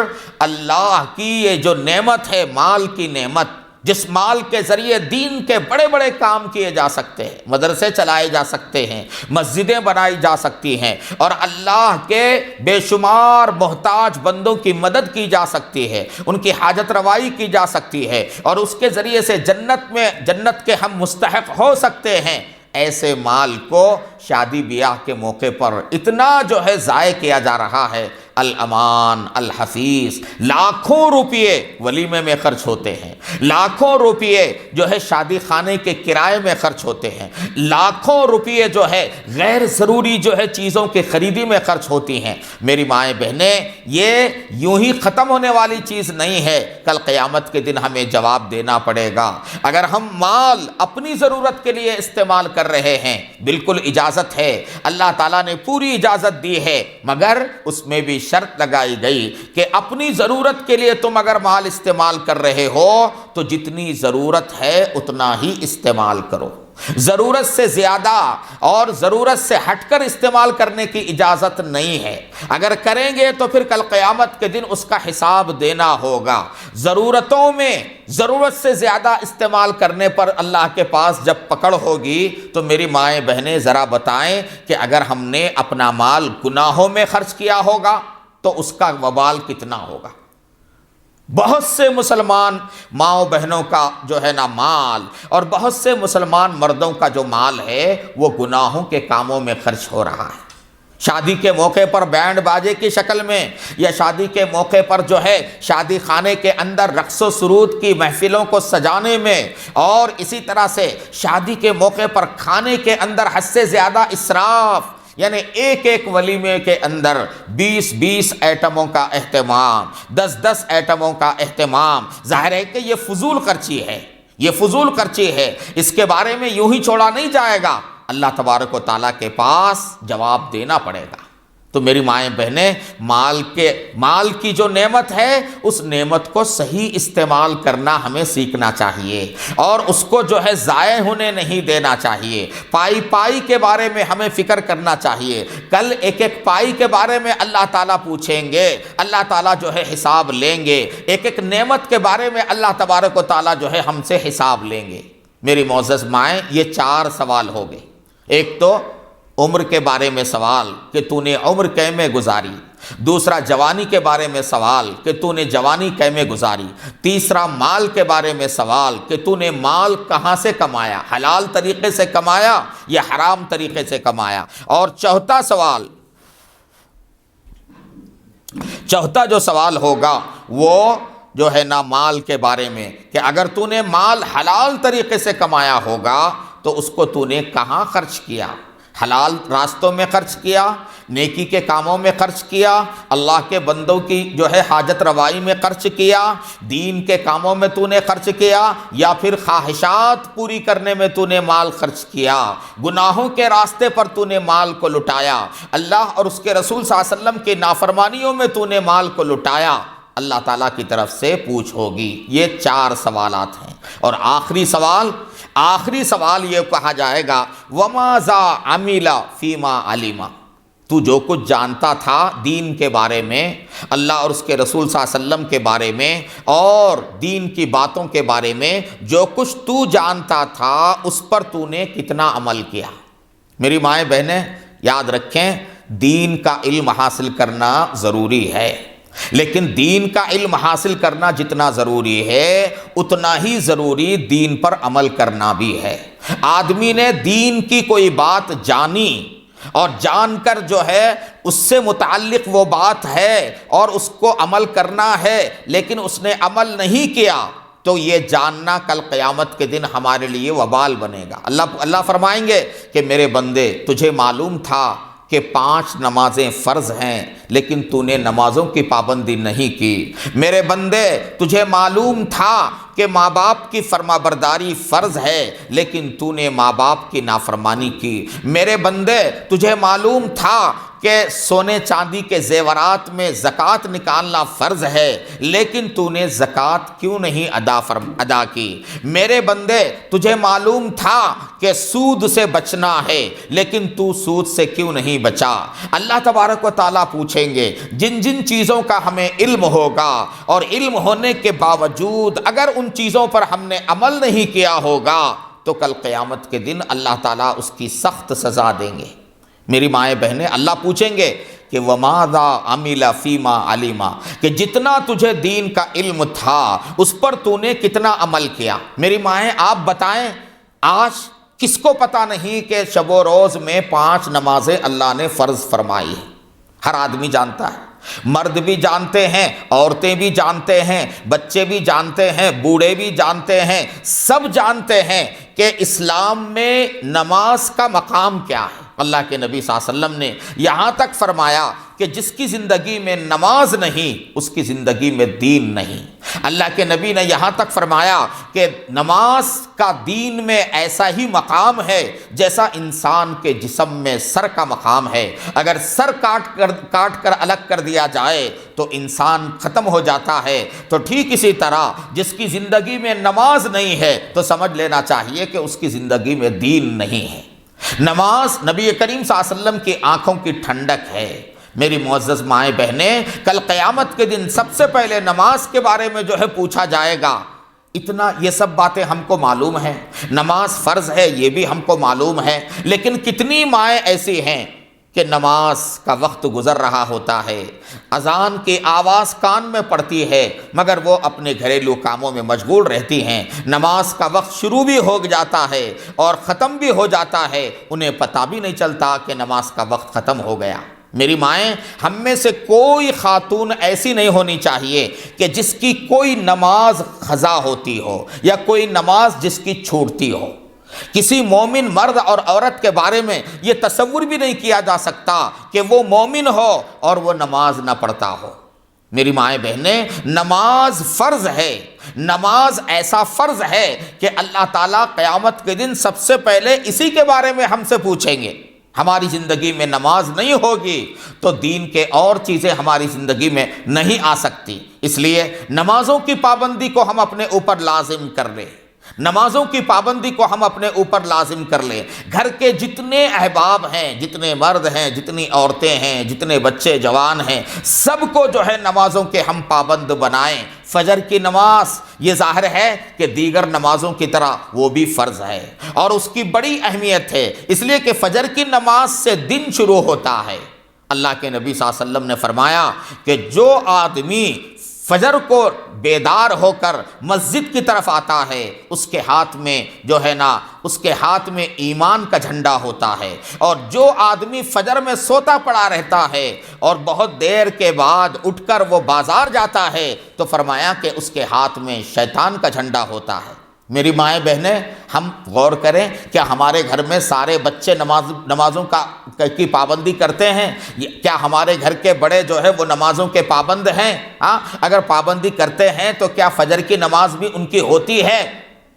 S1: اللہ کی یہ جو نعمت ہے، مال کی نعمت، جس مال کے ذریعے دین کے بڑے بڑے کام کیے جا سکتے ہیں، مدرسے چلائے جا سکتے ہیں، مسجدیں بنائی جا سکتی ہیں اور اللہ کے بے شمار محتاج بندوں کی مدد کی جا سکتی ہے، ان کی حاجت روائی کی جا سکتی ہے اور اس کے ذریعے سے جنت کے ہم مستحق ہو سکتے ہیں، ایسے مال کو شادی بیاہ کے موقع پر اتنا جو ہے ضائع کیا جا رہا ہے۔ الامان الحفیظ، لاکھوں روپیے ولیمے میں خرچ ہوتے ہیں، لاکھوں روپیے جو ہے شادی خانے کے کرائے میں خرچ ہوتے ہیں، لاکھوں روپیے جو ہے غیر ضروری جو ہے چیزوں کی خریدی میں خرچ ہوتی ہیں۔ میری مائیں بہنیں، یہ یوں ہی ختم ہونے والی چیز نہیں ہے، کل قیامت کے دن ہمیں جواب دینا پڑے گا۔ اگر ہم مال اپنی ضرورت کے لیے استعمال کر رہے ہیں، بالکل اجازت ہے، اللہ تعالیٰ نے پوری اجازت دی ہے، مگر اس میں بھی شرط لگائی گئی کہ اپنی ضرورت کے لیے تم اگر مال استعمال کر رہے ہو تو جتنی ضرورت ہے اتنا ہی استعمال کرو، ضرورت سے زیادہ اور ضرورت سے ہٹ کر استعمال کرنے کی اجازت نہیں ہے۔ اگر کریں گے تو پھر کل قیامت کے دن اس کا حساب دینا ہوگا۔ ضرورتوں میں ضرورت سے زیادہ استعمال کرنے پر اللہ کے پاس جب پکڑ ہوگی تو میری مائیں بہنیں ذرا بتائیں کہ اگر ہم نے اپنا مال گناہوں میں خرچ کیا ہوگا تو اس کا وبال کتنا ہوگا۔ بہت سے مسلمان ماؤں بہنوں کا جو ہے نا مال اور بہت سے مسلمان مردوں کا جو مال ہے وہ گناہوں کے کاموں میں خرچ ہو رہا ہے۔ شادی کے موقع پر بینڈ باجے کی شکل میں یا شادی کے موقع پر جو ہے شادی خانے کے اندر رقص و سرود کی محفلوں کو سجانے میں، اور اسی طرح سے شادی کے موقع پر کھانے کے اندر حد سے زیادہ اسراف، یعنی ایک ایک ولیمے کے اندر 20 ایٹموں کا اہتمام، 10 ایٹموں کا اہتمام، ظاہر ہے کہ یہ فضول خرچی ہے، یہ فضول خرچی ہے، اس کے بارے میں یوں ہی چھوڑا نہیں جائے گا، اللہ تبارک و تعالیٰ کے پاس جواب دینا پڑے گا۔ تو میری مائیں بہنیں، مال کی جو نعمت ہے اس نعمت کو صحیح استعمال کرنا ہمیں سیکھنا چاہیے، اور اس کو جو ہے ضائع ہونے نہیں دینا چاہیے۔ پائی کے بارے میں ہمیں فکر کرنا چاہیے، کل ایک ایک پائی کے بارے میں اللہ تعالیٰ پوچھیں گے، اللہ تعالیٰ جو ہے حساب لیں گے، ایک ایک نعمت کے بارے میں اللہ تبارک و تعالیٰ جو ہے ہم سے حساب لیں گے۔ میری معزز مائیں، یہ 4 سوال ہو گئے۔ ایک تو عمر کے بارے میں سوال کہ تو نے عمر کیمے گزاری، دوسرا جوانی کے بارے میں سوال کہ تو نے جوانی کیمے گزاری، تیسرا مال کے بارے میں سوال کہ تو نے مال کہاں سے کمایا، حلال طریقے سے کمایا یا حرام طریقے سے کمایا، اور چوتھا جو سوال ہوگا وہ جو ہے نا مال کے بارے میں کہ اگر تو نے مال حلال طریقے سے کمایا ہوگا تو اس کو تو نے کہاں خرچ کیا، حلال راستوں میں خرچ کیا، نیکی کے کاموں میں خرچ کیا، اللہ کے بندوں کی جو ہے حاجت روائی میں خرچ کیا، دین کے کاموں میں تو نے خرچ کیا، یا پھر خواہشات پوری کرنے میں تو نے مال خرچ کیا، گناہوں کے راستے پر تو نے مال کو لٹایا، اللہ اور اس کے رسول صلی اللہ علیہ وسلم کی نافرمانیوں میں تو نے مال کو لٹایا، اللہ تعالیٰ کی طرف سے پوچھ ہوگی۔ یہ 4 سوالات ہیں، اور آخری سوال یہ کہا جائے گا وَمَاذَا عَمِلَ فِيمَا عَلِمَ، تو جو کچھ جانتا تھا دین کے بارے میں، اللہ اور اس کے رسول صلی اللہ علیہ وسلم کے بارے میں اور دین کی باتوں کے بارے میں، جو کچھ تو جانتا تھا اس پر تو نے کتنا عمل کیا۔ میری مائیں بہنیں یاد رکھیں، دین کا علم حاصل کرنا ضروری ہے، لیکن دین کا علم حاصل کرنا جتنا ضروری ہے اتنا ہی ضروری دین پر عمل کرنا بھی ہے۔ آدمی نے دین کی کوئی بات جانی اور جان کر جو ہے اس سے متعلق وہ بات ہے اور اس کو عمل کرنا ہے، لیکن اس نے عمل نہیں کیا تو یہ جاننا کل قیامت کے دن ہمارے لیے وبال بنے گا۔ اللہ فرمائیں گے کہ میرے بندے، تجھے معلوم تھا کہ 5 نمازیں فرض ہیں لیکن تو نے نمازوں کی پابندی نہیں کی۔ میرے بندے، تجھے معلوم تھا کہ ماں باپ کی فرما برداری فرض ہے لیکن تو نے ماں باپ کی نافرمانی کی۔ میرے بندے، تجھے معلوم تھا کہ سونے چاندی کے زیورات میں زکوٰۃ نکالنا فرض ہے لیکن تو نے زکوٰۃ کیوں نہیں ادا کی۔ میرے بندے، تجھے معلوم تھا کہ سود سے بچنا ہے لیکن تو سود سے کیوں نہیں بچا۔ اللہ تبارک و تعالیٰ پوچھیں گے جن جن چیزوں کا ہمیں علم ہوگا، اور علم ہونے کے باوجود اگر ان چیزوں پر ہم نے عمل نہیں کیا ہوگا تو کل قیامت کے دن اللہ تعالیٰ اس کی سخت سزا دیں گے۔ میری مائیں بہنیں، اللہ پوچھیں گے کہ وَمَاذَا عَمِلَ فِيمَا عَلِمَ، کہ جتنا تجھے دین کا علم تھا اس پر تو نے کتنا عمل کیا۔ میری مائیں، آپ بتائیں، آج کس کو پتہ نہیں کہ شب و روز میں 5 نمازیں اللہ نے فرض فرمائی ہیں؟ ہر آدمی جانتا ہے، مرد بھی جانتے ہیں، عورتیں بھی جانتے ہیں، بچے بھی جانتے ہیں، بوڑھے بھی جانتے ہیں، سب جانتے ہیں کہ اسلام میں نماز کا مقام کیا ہے۔ اللہ کے نبی صلی اللہ علیہ وسلم نے یہاں تک فرمایا کہ جس کی زندگی میں نماز نہیں، اس کی زندگی میں دین نہیں۔ اللہ کے نبی نے یہاں تک فرمایا کہ نماز کا دین میں ایسا ہی مقام ہے جیسا انسان کے جسم میں سر کا مقام ہے۔ اگر سر کاٹ کر الگ کر دیا جائے تو انسان ختم ہو جاتا ہے، تو ٹھیک اسی طرح جس کی زندگی میں نماز نہیں ہے تو سمجھ لینا چاہیے کہ اس کی زندگی میں دین نہیں ہے۔ نماز نبی کریم صلی اللہ علیہ وسلم کی آنکھوں کی ٹھنڈک ہے۔ میری معزز مائیں بہنیں، کل قیامت کے دن سب سے پہلے نماز کے بارے میں جو ہے پوچھا جائے گا۔ اتنا یہ سب باتیں ہم کو معلوم ہیں، نماز فرض ہے یہ بھی ہم کو معلوم ہے، لیکن کتنی مائیں ایسی ہیں کہ نماز کا وقت گزر رہا ہوتا ہے، اذان کی آواز کان میں پڑتی ہے مگر وہ اپنے گھریلو کاموں میں مشغول رہتی ہیں، نماز کا وقت شروع بھی ہو جاتا ہے اور ختم بھی ہو جاتا ہے، انہیں پتہ بھی نہیں چلتا کہ نماز کا وقت ختم ہو گیا۔ میری مائیں، ہم میں سے کوئی خاتون ایسی نہیں ہونی چاہیے کہ جس کی کوئی نماز قضا ہوتی ہو یا کوئی نماز جس کی چھوٹتی ہو۔ کسی مومن مرد اور عورت کے بارے میں یہ تصور بھی نہیں کیا جا سکتا کہ وہ مومن ہو اور وہ نماز نہ پڑھتا ہو۔ میری مائیں بہنیں، نماز فرض ہے، نماز ایسا فرض ہے کہ اللہ تعالیٰ قیامت کے دن سب سے پہلے اسی کے بارے میں ہم سے پوچھیں گے۔ ہماری زندگی میں نماز نہیں ہوگی تو دین کے اور چیزیں ہماری زندگی میں نہیں آ سکتی۔ اس لیے نمازوں کی پابندی کو ہم اپنے اوپر لازم کر لیں، نمازوں کی پابندی کو ہم اپنے اوپر لازم کر لیں۔ گھر کے جتنے احباب ہیں، جتنے مرد ہیں، جتنی عورتیں ہیں، جتنے بچے جوان ہیں، سب کو جو ہے نمازوں کے ہم پابند بنائیں۔ فجر کی نماز یہ ظاہر ہے کہ دیگر نمازوں کی طرح وہ بھی فرض ہے اور اس کی بڑی اہمیت ہے، اس لیے کہ فجر کی نماز سے دن شروع ہوتا ہے۔ اللہ کے نبی صلی اللہ علیہ وسلم نے فرمایا کہ جو آدمی فجر کو بیدار ہو کر مسجد کی طرف آتا ہے، اس کے ہاتھ میں جو ہے نا، اس کے ہاتھ میں ایمان کا جھنڈا ہوتا ہے، اور جو آدمی فجر میں سوتا پڑا رہتا ہے اور بہت دیر کے بعد اٹھ کر وہ بازار جاتا ہے تو فرمایا کہ اس کے ہاتھ میں شیطان کا جھنڈا ہوتا ہے۔ میری مائیں بہنیں، ہم غور کریں، کیا ہمارے گھر میں سارے بچے نمازوں کی پابندی کرتے ہیں؟ کیا ہمارے گھر کے بڑے جو ہے وہ نمازوں کے پابند ہیں؟ اگر پابندی کرتے ہیں تو کیا فجر کی نماز بھی ان کی ہوتی ہے؟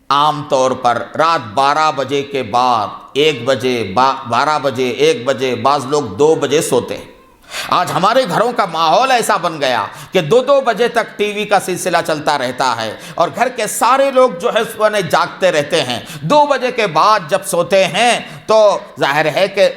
S1: عام طور پر رات 12 بجے کے بعد 1 بجے 12 بجے 1 بجے، بعض لوگ 2 بجے سوتے ہیں۔ آج ہمارے گھروں کا ماحول ایسا بن گیا کہ 2 بجے تک ٹی وی کا سلسلہ چلتا رہتا ہے اور گھر کے سارے لوگ جو ہے صبح جاگتے رہتے ہیں۔ 2 بجے کے بعد جب سوتے ہیں تو ظاہر ہے کہ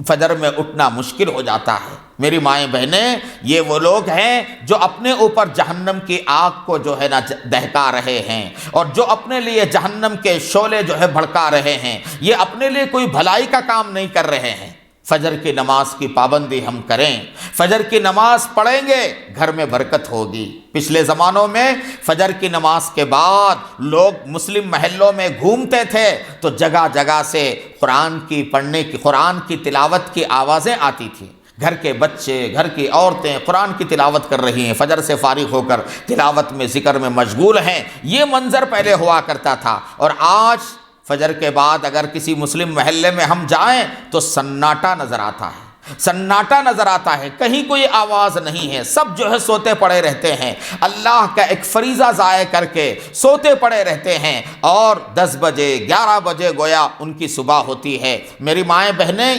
S1: فجر میں اٹھنا مشکل ہو جاتا ہے۔ میری مائیں بہنیں، یہ وہ لوگ ہیں جو اپنے اوپر جہنم کی آگ کو جو ہے نا دہکا رہے ہیں اور جو اپنے لیے جہنم کے شعلے جو ہے بھڑکا رہے ہیں، یہ اپنے لیے کوئی بھلائی کا کام نہیں کر رہے ہیں۔ فجر کی نماز کی پابندی ہم کریں، فجر کی نماز پڑھیں گے، گھر میں برکت ہوگی۔ پچھلے زمانوں میں فجر کی نماز کے بعد لوگ مسلم محلوں میں گھومتے تھے تو جگہ جگہ سے قرآن کی تلاوت کی آوازیں آتی تھیں۔ گھر کے بچے، گھر کی عورتیں قرآن کی تلاوت کر رہی ہیں، فجر سے فارغ ہو کر تلاوت میں، ذکر میں مشغول ہیں۔ یہ منظر پہلے ہوا کرتا تھا، اور آج فجر کے بعد اگر کسی مسلم محلے میں ہم جائیں تو سناٹا نظر آتا ہے، سناٹا نظر آتا ہے، کہیں کوئی آواز نہیں ہے، سب جو ہے سوتے پڑے رہتے ہیں، اللہ کا ایک فریضہ ضائع کر کے سوتے پڑے رہتے ہیں، اور 10 بجے 11 بجے گویا ان کی صبح ہوتی ہے۔ میری مائیں بہنیں،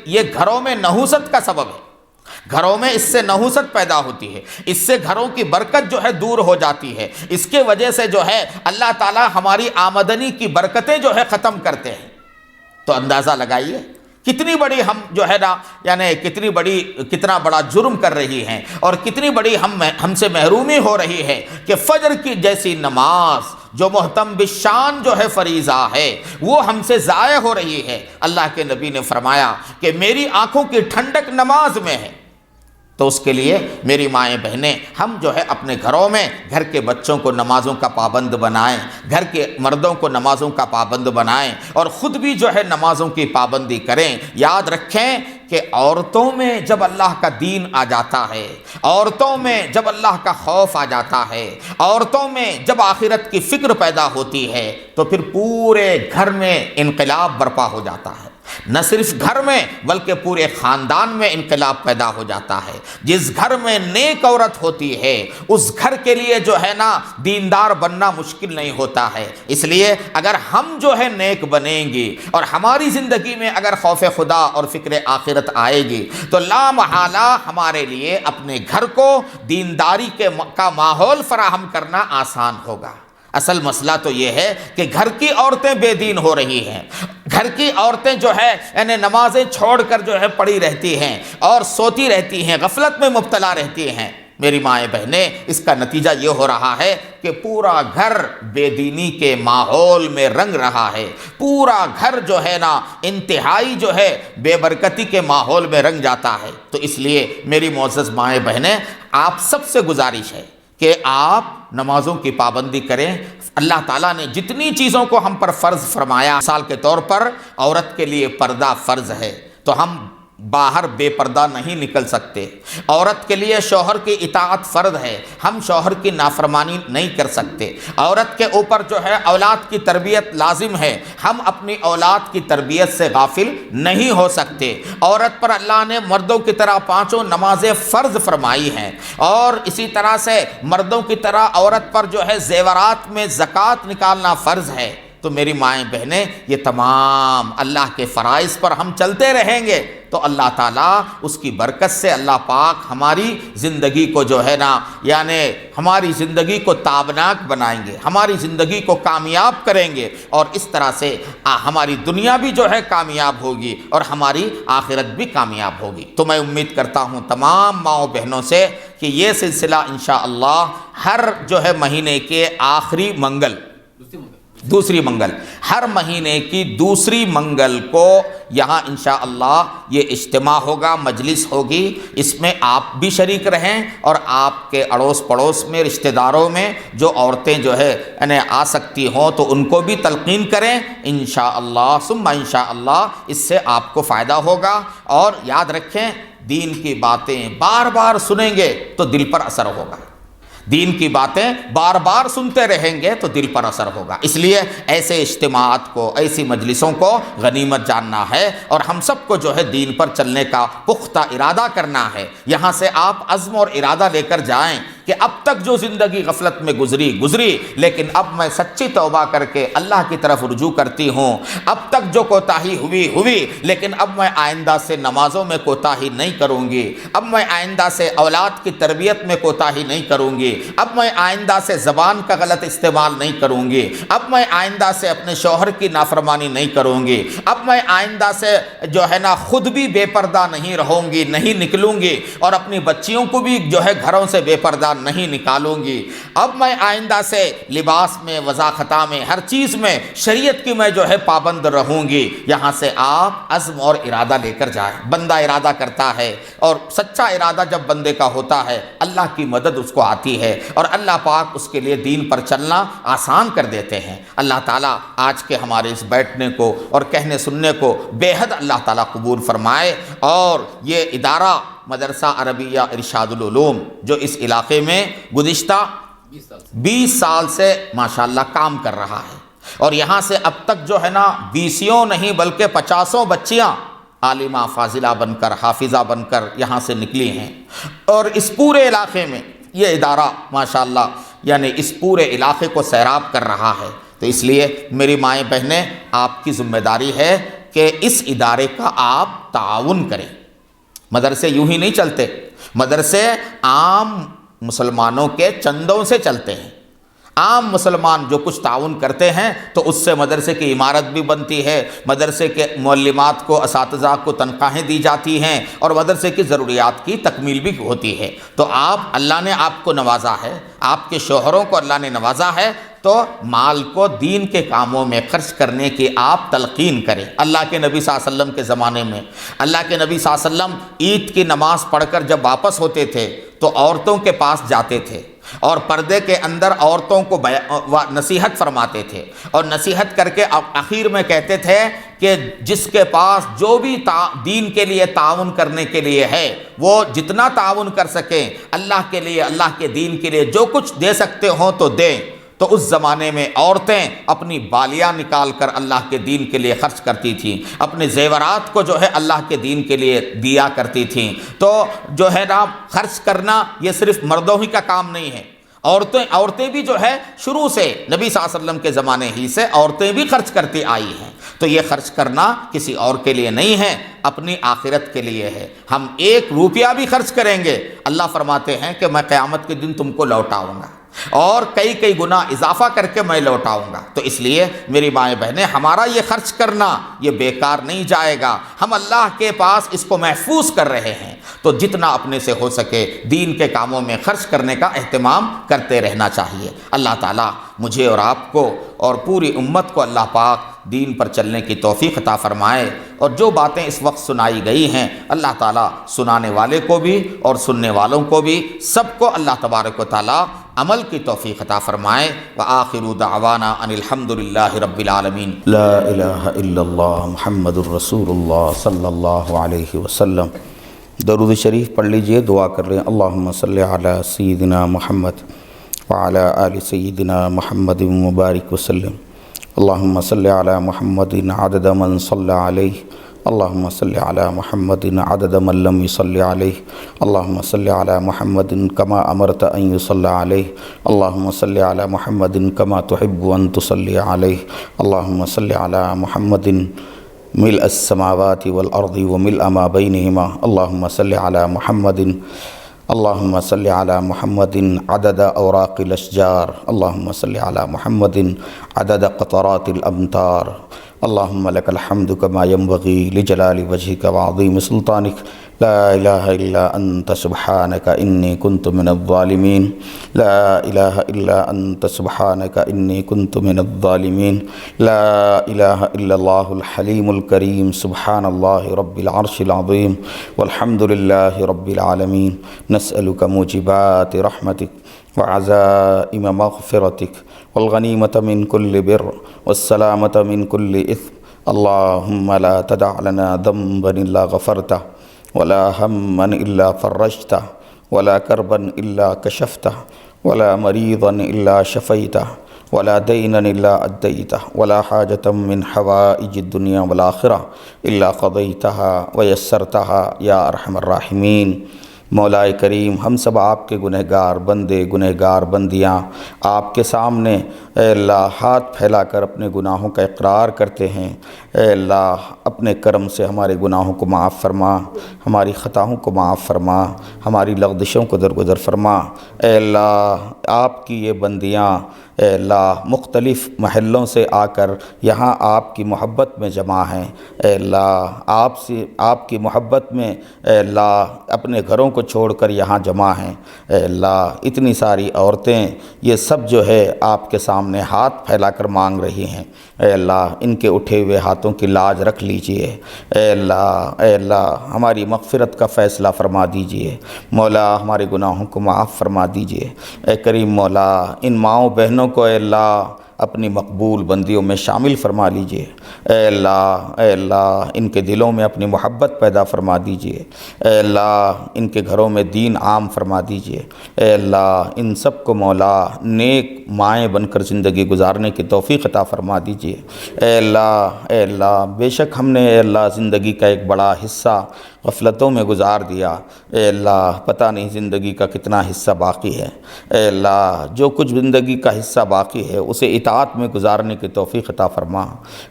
S1: یہ گھروں میں نحوست کا سبب ہے، گھروں میں اس سے نحوست پیدا ہوتی ہے، اس سے گھروں کی برکت جو ہے دور ہو جاتی ہے، اس کے وجہ سے جو ہے اللہ تعالیٰ ہماری آمدنی کی برکتیں جو ہے ختم کرتے ہیں۔ تو اندازہ لگائیے کتنی بڑی ہم جو ہے نا، یعنی کتنا بڑا جرم کر رہی ہیں، اور کتنی بڑی ہم سے محرومی ہو رہی ہے کہ فجر کی جیسی نماز جو محتم بالشان جو ہے فریضہ ہے، وہ ہم سے ضائع ہو رہی ہے۔ اللہ کے نبی نے فرمایا کہ میری آنکھوں کی ٹھنڈک نماز میں ہے۔ تو اس کے لیے میری مائیں بہنیں، ہم جو ہے اپنے گھروں میں گھر کے بچوں کو نمازوں کا پابند بنائیں، گھر کے مردوں کو نمازوں کا پابند بنائیں، اور خود بھی جو ہے نمازوں کی پابندی کریں۔ یاد رکھیں کہ عورتوں میں جب اللہ کا دین آ جاتا ہے، عورتوں میں جب اللہ کا خوف آ جاتا ہے، عورتوں میں جب آخرت کی فکر پیدا ہوتی ہے تو پھر پورے گھر میں انقلاب برپا ہو جاتا ہے۔ نہ صرف گھر میں بلکہ پورے خاندان میں انقلاب پیدا ہو جاتا ہے۔ جس گھر میں نیک عورت ہوتی ہے اس گھر کے لیے جو ہے نا دیندار بننا مشکل نہیں ہوتا ہے۔ اس لیے اگر ہم جو ہے نیک بنیں گے اور ہماری زندگی میں اگر خوف خدا اور فکر آخرت آئے گی تو لا محالہ ہمارے لیے اپنے گھر کو دینداری کا ماحول فراہم کرنا آسان ہوگا۔ اصل مسئلہ تو یہ ہے کہ گھر کی عورتیں بے دین ہو رہی ہیں، گھر کی عورتیں جو ہے یعنی نمازیں چھوڑ کر جو ہے پڑی رہتی ہیں اور سوتی رہتی ہیں، غفلت میں مبتلا رہتی ہیں۔ میری مائیں بہنیں، اس کا نتیجہ یہ ہو رہا ہے کہ پورا گھر بے دینی کے ماحول میں رنگ رہا ہے، پورا گھر جو ہے نا انتہائی جو ہے بے برکتی کے ماحول میں رنگ جاتا ہے۔ تو اس لیے میری معزز مائیں بہنیں، آپ سب سے گزارش ہے کہ آپ نمازوں کی پابندی کریں۔ اللہ تعالیٰ نے جتنی چیزوں کو ہم پر فرض فرمایا، مثال کے طور پر عورت کے لیے پردہ فرض ہے تو ہم باہر بے پردہ نہیں نکل سکتے۔ عورت کے لیے شوہر کی اطاعت فرض ہے، ہم شوہر کی نافرمانی نہیں کر سکتے۔ عورت کے اوپر جو ہے اولاد کی تربیت لازم ہے، ہم اپنی اولاد کی تربیت سے غافل نہیں ہو سکتے۔ عورت پر اللہ نے مردوں کی طرح 5 نمازیں فرض فرمائی ہیں، اور اسی طرح سے مردوں کی طرح عورت پر جو ہے زیورات میں زکوٰۃ نکالنا فرض ہے۔ تو میری مائیں بہنیں، یہ تمام اللہ کے فرائض پر ہم چلتے رہیں گے تو اللہ تعالیٰ اس کی برکت سے اللہ پاک ہماری زندگی کو جو ہے نا یعنی ہماری زندگی کو تابناک بنائیں گے، ہماری زندگی کو کامیاب کریں گے، اور اس طرح سے ہماری دنیا بھی جو ہے کامیاب ہوگی اور ہماری آخرت بھی کامیاب ہوگی۔ تو میں امید کرتا ہوں تمام ماؤں بہنوں سے کہ یہ سلسلہ انشاءاللہ ہر جو ہے مہینے کے آخری منگل، دوسری منگل، ہر مہینے کی دوسری منگل کو یہاں انشاءاللہ یہ اجتماع ہوگا، مجلس ہوگی۔ اس میں آپ بھی شریک رہیں اور آپ کے اڑوس پڑوس میں، رشتہ داروں میں جو عورتیں جو ہے یعنی آ سکتی ہوں تو ان کو بھی تلقین کریں انشاءاللہ ثم انشاءاللہ، اس سے آپ کو فائدہ ہوگا۔ اور یاد رکھیں، دین کی باتیں بار بار سنیں گے تو دل پر اثر ہوگا، دین کی باتیں بار بار سنتے رہیں گے تو دل پر اثر ہوگا۔ اس لیے ایسے اجتماعات کو، ایسی مجلسوں کو غنیمت جاننا ہے اور ہم سب کو جو ہے دین پر چلنے کا پختہ ارادہ کرنا ہے۔ یہاں سے آپ عزم اور ارادہ لے کر جائیں کہ اب تک جو زندگی غفلت میں گزری لیکن اب میں سچی توبہ کر کے اللہ کی طرف رجوع کرتی ہوں۔ اب تک جو کوتاہی ہوئی لیکن اب میں آئندہ سے نمازوں میں کوتاہی نہیں کروں گی، اب میں آئندہ سے اولاد کی تربیت میں کوتاہی نہیں کروں گی، اب میں آئندہ سے زبان کا غلط استعمال نہیں کروں گی، اب میں آئندہ سے اپنے شوہر کی نافرمانی نہیں کروں گی، اب میں آئندہ سے جو ہے نا خود بھی بے پردہ نہیں رہوں گی، نہیں نکلوں گی، اور اپنی بچیوں کو بھی جو ہے گھروں سے بے پردہ نہیں نکالوں گی۔ اب میں آئندہ سے لباس میں، وضاحتہ میں، ہر چیز میں شریعت کی میں جو ہے پابند رہوں گی۔ یہاں سے آپ عزم اور ارادہ لے کر جائیں۔ بندہ ارادہ کرتا ہے اور سچا ارادہ جب بندے کا ہوتا ہے اللہ کی مدد اس کو آتی ہے اور اللہ پاک اس کے لیے دین پر چلنا آسان کر دیتے ہیں۔ اللہ تعالیٰ آج کے ہمارے اس بیٹھنے کو اور کہنے سننے کو بے حد اللہ تعالیٰ قبول فرمائے، اور یہ ادارہ مدرسہ عربیہ ارشاد العلوم جو اس علاقے میں گزشتہ 20 سال سے ماشاءاللہ کام کر رہا ہے، اور یہاں سے اب تک جو ہے نا 20 نہیں بلکہ 50 بچیاں عالمہ فاضلہ بن کر، حافظہ بن کر یہاں سے نکلی ہیں، اور اس پورے علاقے میں یہ ادارہ ماشاءاللہ یعنی اس پورے علاقے کو سیراب کر رہا ہے۔ تو اس لیے میری مائیں بہنیں، آپ کی ذمہ داری ہے کہ اس ادارے کا آپ تعاون کریں۔ مدرسے یوں ہی نہیں چلتے، مدرسے عام مسلمانوں کے چندوں سے چلتے ہیں۔ عام مسلمان جو کچھ تعاون کرتے ہیں تو اس سے مدرسے کی عمارت بھی بنتی ہے، مدرسے کے معلمات کو، اساتذہ کو تنخواہیں دی جاتی ہیں، اور مدرسے کی ضروریات کی تکمیل بھی ہوتی ہے۔ تو اللہ نے آپ کو نوازا ہے، آپ کے شوہروں کو اللہ نے نوازا ہے، تو مال کو دین کے کاموں میں خرچ کرنے کی آپ تلقین کریں۔ اللہ کے نبی صلی اللہ علیہ وسلم کے زمانے میں اللہ کے نبی صلی اللہ علیہ وسلم عید کی نماز پڑھ کر جب واپس ہوتے تھے تو عورتوں کے پاس جاتے تھے اور پردے کے اندر عورتوں کو نصیحت فرماتے تھے، اور نصیحت کر کے آخر میں کہتے تھے کہ جس کے پاس جو بھی دین کے لیے تعاون کرنے کے لیے ہے وہ جتنا تعاون کر سکیں، اللہ کے لیے، اللہ کے دین کے لیے جو کچھ دے سکتے ہوں تو دیں۔ تو اس زمانے میں عورتیں اپنی بالیاں نکال کر اللہ کے دین کے لیے خرچ کرتی تھیں، اپنے زیورات کو جو ہے اللہ کے دین کے لیے دیا کرتی تھیں۔ تو جو ہے نا خرچ کرنا یہ صرف مردوں ہی کا کام نہیں ہے، عورتیں بھی جو ہے شروع سے نبی صلی اللہ علیہ وسلم کے زمانے ہی سے عورتیں بھی خرچ کرتی آئی ہیں۔ تو یہ خرچ کرنا کسی اور کے لیے نہیں ہے، اپنی آخرت کے لیے ہے۔ ہم 1 روپیہ بھی خرچ کریں گے، اللہ فرماتے ہیں کہ میں قیامت کے دن تم کو لوٹاؤں گا، اور کئی گنا اضافہ کر کے میں لوٹاؤں گا۔ تو اس لیے میری مائیں بہنیں، ہمارا یہ خرچ کرنا یہ بیکار نہیں جائے گا، ہم اللہ کے پاس اس کو محفوظ کر رہے ہیں۔ تو جتنا اپنے سے ہو سکے دین کے کاموں میں خرچ کرنے کا اہتمام کرتے رہنا چاہیے۔ اللہ تعالیٰ مجھے اور آپ کو اور پوری امت کو اللہ پاک دین پر چلنے کی توفیق عطا فرمائے، اور جو باتیں اس وقت سنائی گئی ہیں اللہ تعالیٰ سنانے والے کو بھی اور سننے والوں کو بھی سب کو اللہ تبارک و تعالیٰ عمل کی توفیق عطا فرمائے۔ وآخر دعوانا ان الحمد للہ رب العالمین۔
S2: لا الہ الا اللہ محمد الرسول اللہ صلی اللہ علیہ وسلم۔ درود شریف پڑھ لیجئے، دعا کر لیں۔ اللہم صلی علی سیدنا محمد وعلی آل سیدنا محمد مبارک وسلم۔ اللہم صلی علی محمد عدد من صلی علیہ، اللہم صلی علی محمد عدد من لم يصلی علیہ، اللہم صلی علی محمد کما امرت ان یصلی علیہ، اللہم صلی علی محمد کما تحب ان تصلی علیہ، اللہم صلی علی محمد ملء السماوات والارض وملء ما بینہما، اللہم صلی علی محمد، اللہم صلی علی محمد عدد اوراق الاشجار، اللہم صلی علی محمد عدد قطرات الامطار، اللہم لک الحمد کما ینبغی لجلال وجہک وعظیم سلطانک، لا الہ الا انت سبحانک انی کنت من الظالمین، لا الہ الا انت سبحانک انی کنت من الظالمین، لا الہ الا اللہ الحلیم الکریم، سبحان اللہ رب العرش العظیم، والحمد للہ رب العالمین، نسألک موجبات رحمتک وعزائم مغفرتک والغنیمة من كل بر والسلامة من كل إثم، اللهم لا تدع لنا ذنبا إلا غفرته ولا هما إلا فرجته ولا كربا إلا كشفته ولا مريضا إلا شفيته ولا دينا إلا أديته ولا حاجة من حوائج الدنيا والآخرة إلا قضيتها ويسرتها يا أرحم الراحمين۔ مولا کریم، ہم سب آپ کے گنہگار بندے، گنہگار بندیاں آپ کے سامنے اے اللہ ہاتھ پھیلا کر اپنے گناہوں کا اقرار کرتے ہیں۔ اے اللہ اپنے کرم سے ہمارے گناہوں کو معاف فرما، ہماری خطاؤں کو معاف فرما، ہماری لغزشوں کو درگزر فرما۔ اے اللہ آپ کی یہ بندیاں اے اللہ مختلف محلوں سے آ کر یہاں آپ کی محبت میں جمع ہیں۔ اے اللہ آپ کی محبت میں اے اللہ اپنے گھروں کو چھوڑ کر یہاں جمع ہیں۔ اے اللہ اتنی ساری عورتیں یہ سب جو ہے آپ کے سامنے ہاتھ پھیلا کر مانگ رہی ہیں۔ اے اللہ ان کے اٹھے ہوئے ہاتھوں کی لاج رکھ لیجئے۔ اے اللہ ہماری مغفرت کا فیصلہ فرما دیجئے۔ مولا ہمارے گناہوں کو معاف فرما دیجئے۔ اے کریم مولا ان ماؤں بہنوں کو اے اللہ اپنی مقبول بندیوں میں شامل فرما لیجئے۔ اے اللہ ان کے دلوں میں اپنی محبت پیدا فرما دیجئے۔ اے اللہ ان کے گھروں میں دین عام فرما دیجئے۔ اے اللہ ان سب کو مولا نیک مائیں بن کر زندگی گزارنے کی توفیق عطا فرما دیجئے۔ اے اللہ بے شک ہم نے اے اللہ زندگی کا ایک بڑا حصہ غفلتوں میں گزار دیا۔ اے اللہ پتہ نہیں زندگی کا کتنا حصہ باقی ہے۔ اے اللہ جو کچھ زندگی کا حصہ باقی ہے اسے اطاعت میں گزارنے کی توفیق عطا فرما۔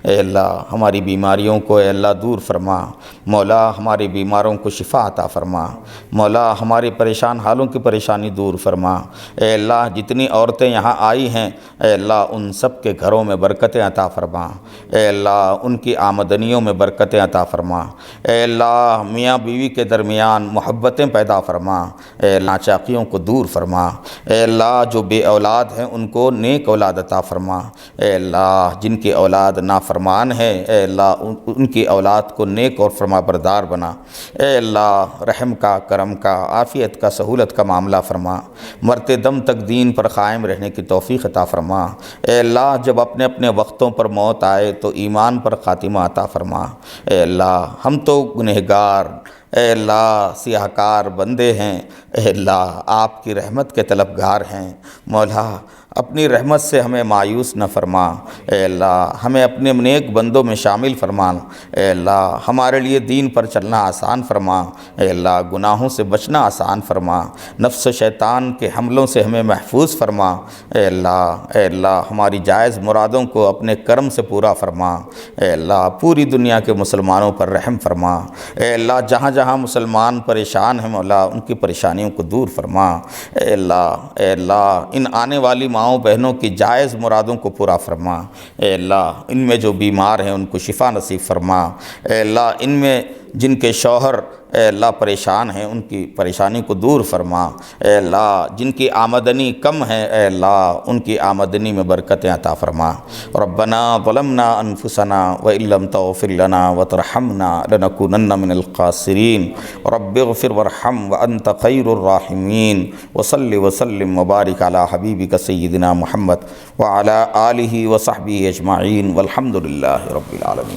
S2: اے اللہ ہماری بیماریوں کو اے اللہ دور فرما۔ مولا ہمارے بیماروں کو شفا عطا فرما۔ مولا ہمارے پریشان حالوں کی پریشانی دور فرما۔ اے اللہ جتنی عورتیں یہاں آئی ہیں اے اللہ ان سب کے گھروں میں برکتیں عطا فرما۔ اے اللہ ان کی آمدنیوں میں برکتیں عطا فرما۔ اے اللہ میاں بیوی کے درمیان محبتیں پیدا فرما۔ اے اللہ ناچاقیوں کو دور فرما۔ اے اللہ جو بے اولاد ہیں ان کو نیک اولاد عطا فرما۔
S1: فرما۔ اے اللہ جن کی اولاد نافرمان ہے اے اللہ ان کی اولاد کو نیک اور فرما بردار بنا۔ اے اللہ رحم کا، کرم کا، عافیت کا، سہولت کا معاملہ فرما۔ مرتے دم تک دین پر قائم رہنے کی توفیق عطا فرما۔ اے اللہ جب اپنے اپنے وقتوں پر موت آئے تو ایمان پر خاتمہ عطا فرما۔ اے اللہ ہم تو گنہگار، اے اللہ سیاہ کار بندے ہیں، اے اللہ آپ کی رحمت کے طلبگار ہیں۔ مولا اپنی رحمت سے ہمیں مایوس نہ فرما۔ اے اللہ ہمیں اپنے نیک بندوں میں شامل فرما۔ اے اللہ ہمارے لیے دین پر چلنا آسان فرما۔ اے اللہ گناہوں سے بچنا آسان فرما۔ نفس و شیطان کے حملوں سے ہمیں محفوظ فرما۔ اے اللہ ہماری جائز مرادوں کو اپنے کرم سے پورا فرما۔ اے اللہ پوری دنیا کے مسلمانوں پر رحم فرما۔ اے اللہ جہاں جہاں مسلمان پریشان ہیں مولا ان کی پریشانیوں کو دور فرما۔ اے اللہ ان آنے والی ماؤں بہنوں کی جائز مرادوں کو پورا فرما۔ اے اللہ ان میں جو بیمار ہیں ان کو شفا نصیب فرما۔ اے اللہ ان میں جن کے شوہر اے اللہ پریشان ہیں ان کی پریشانی کو دور فرما۔ اے اللہ جن کی آمدنی کم ہے اے اللہ ان کی آمدنی میں برکتیں عطا فرما۔ ربنا ظلمنا انفسنا وان لم تغفر لنا وترحمنا لنكونن من الخاسرین رب اغفر وارحم وانت خیر الراحمین وصلی وسلم وبارک علی حبیبک سیدنا محمد وعلی آلہ وصحبہ اجمعین والحمد للہ رب العالمین۔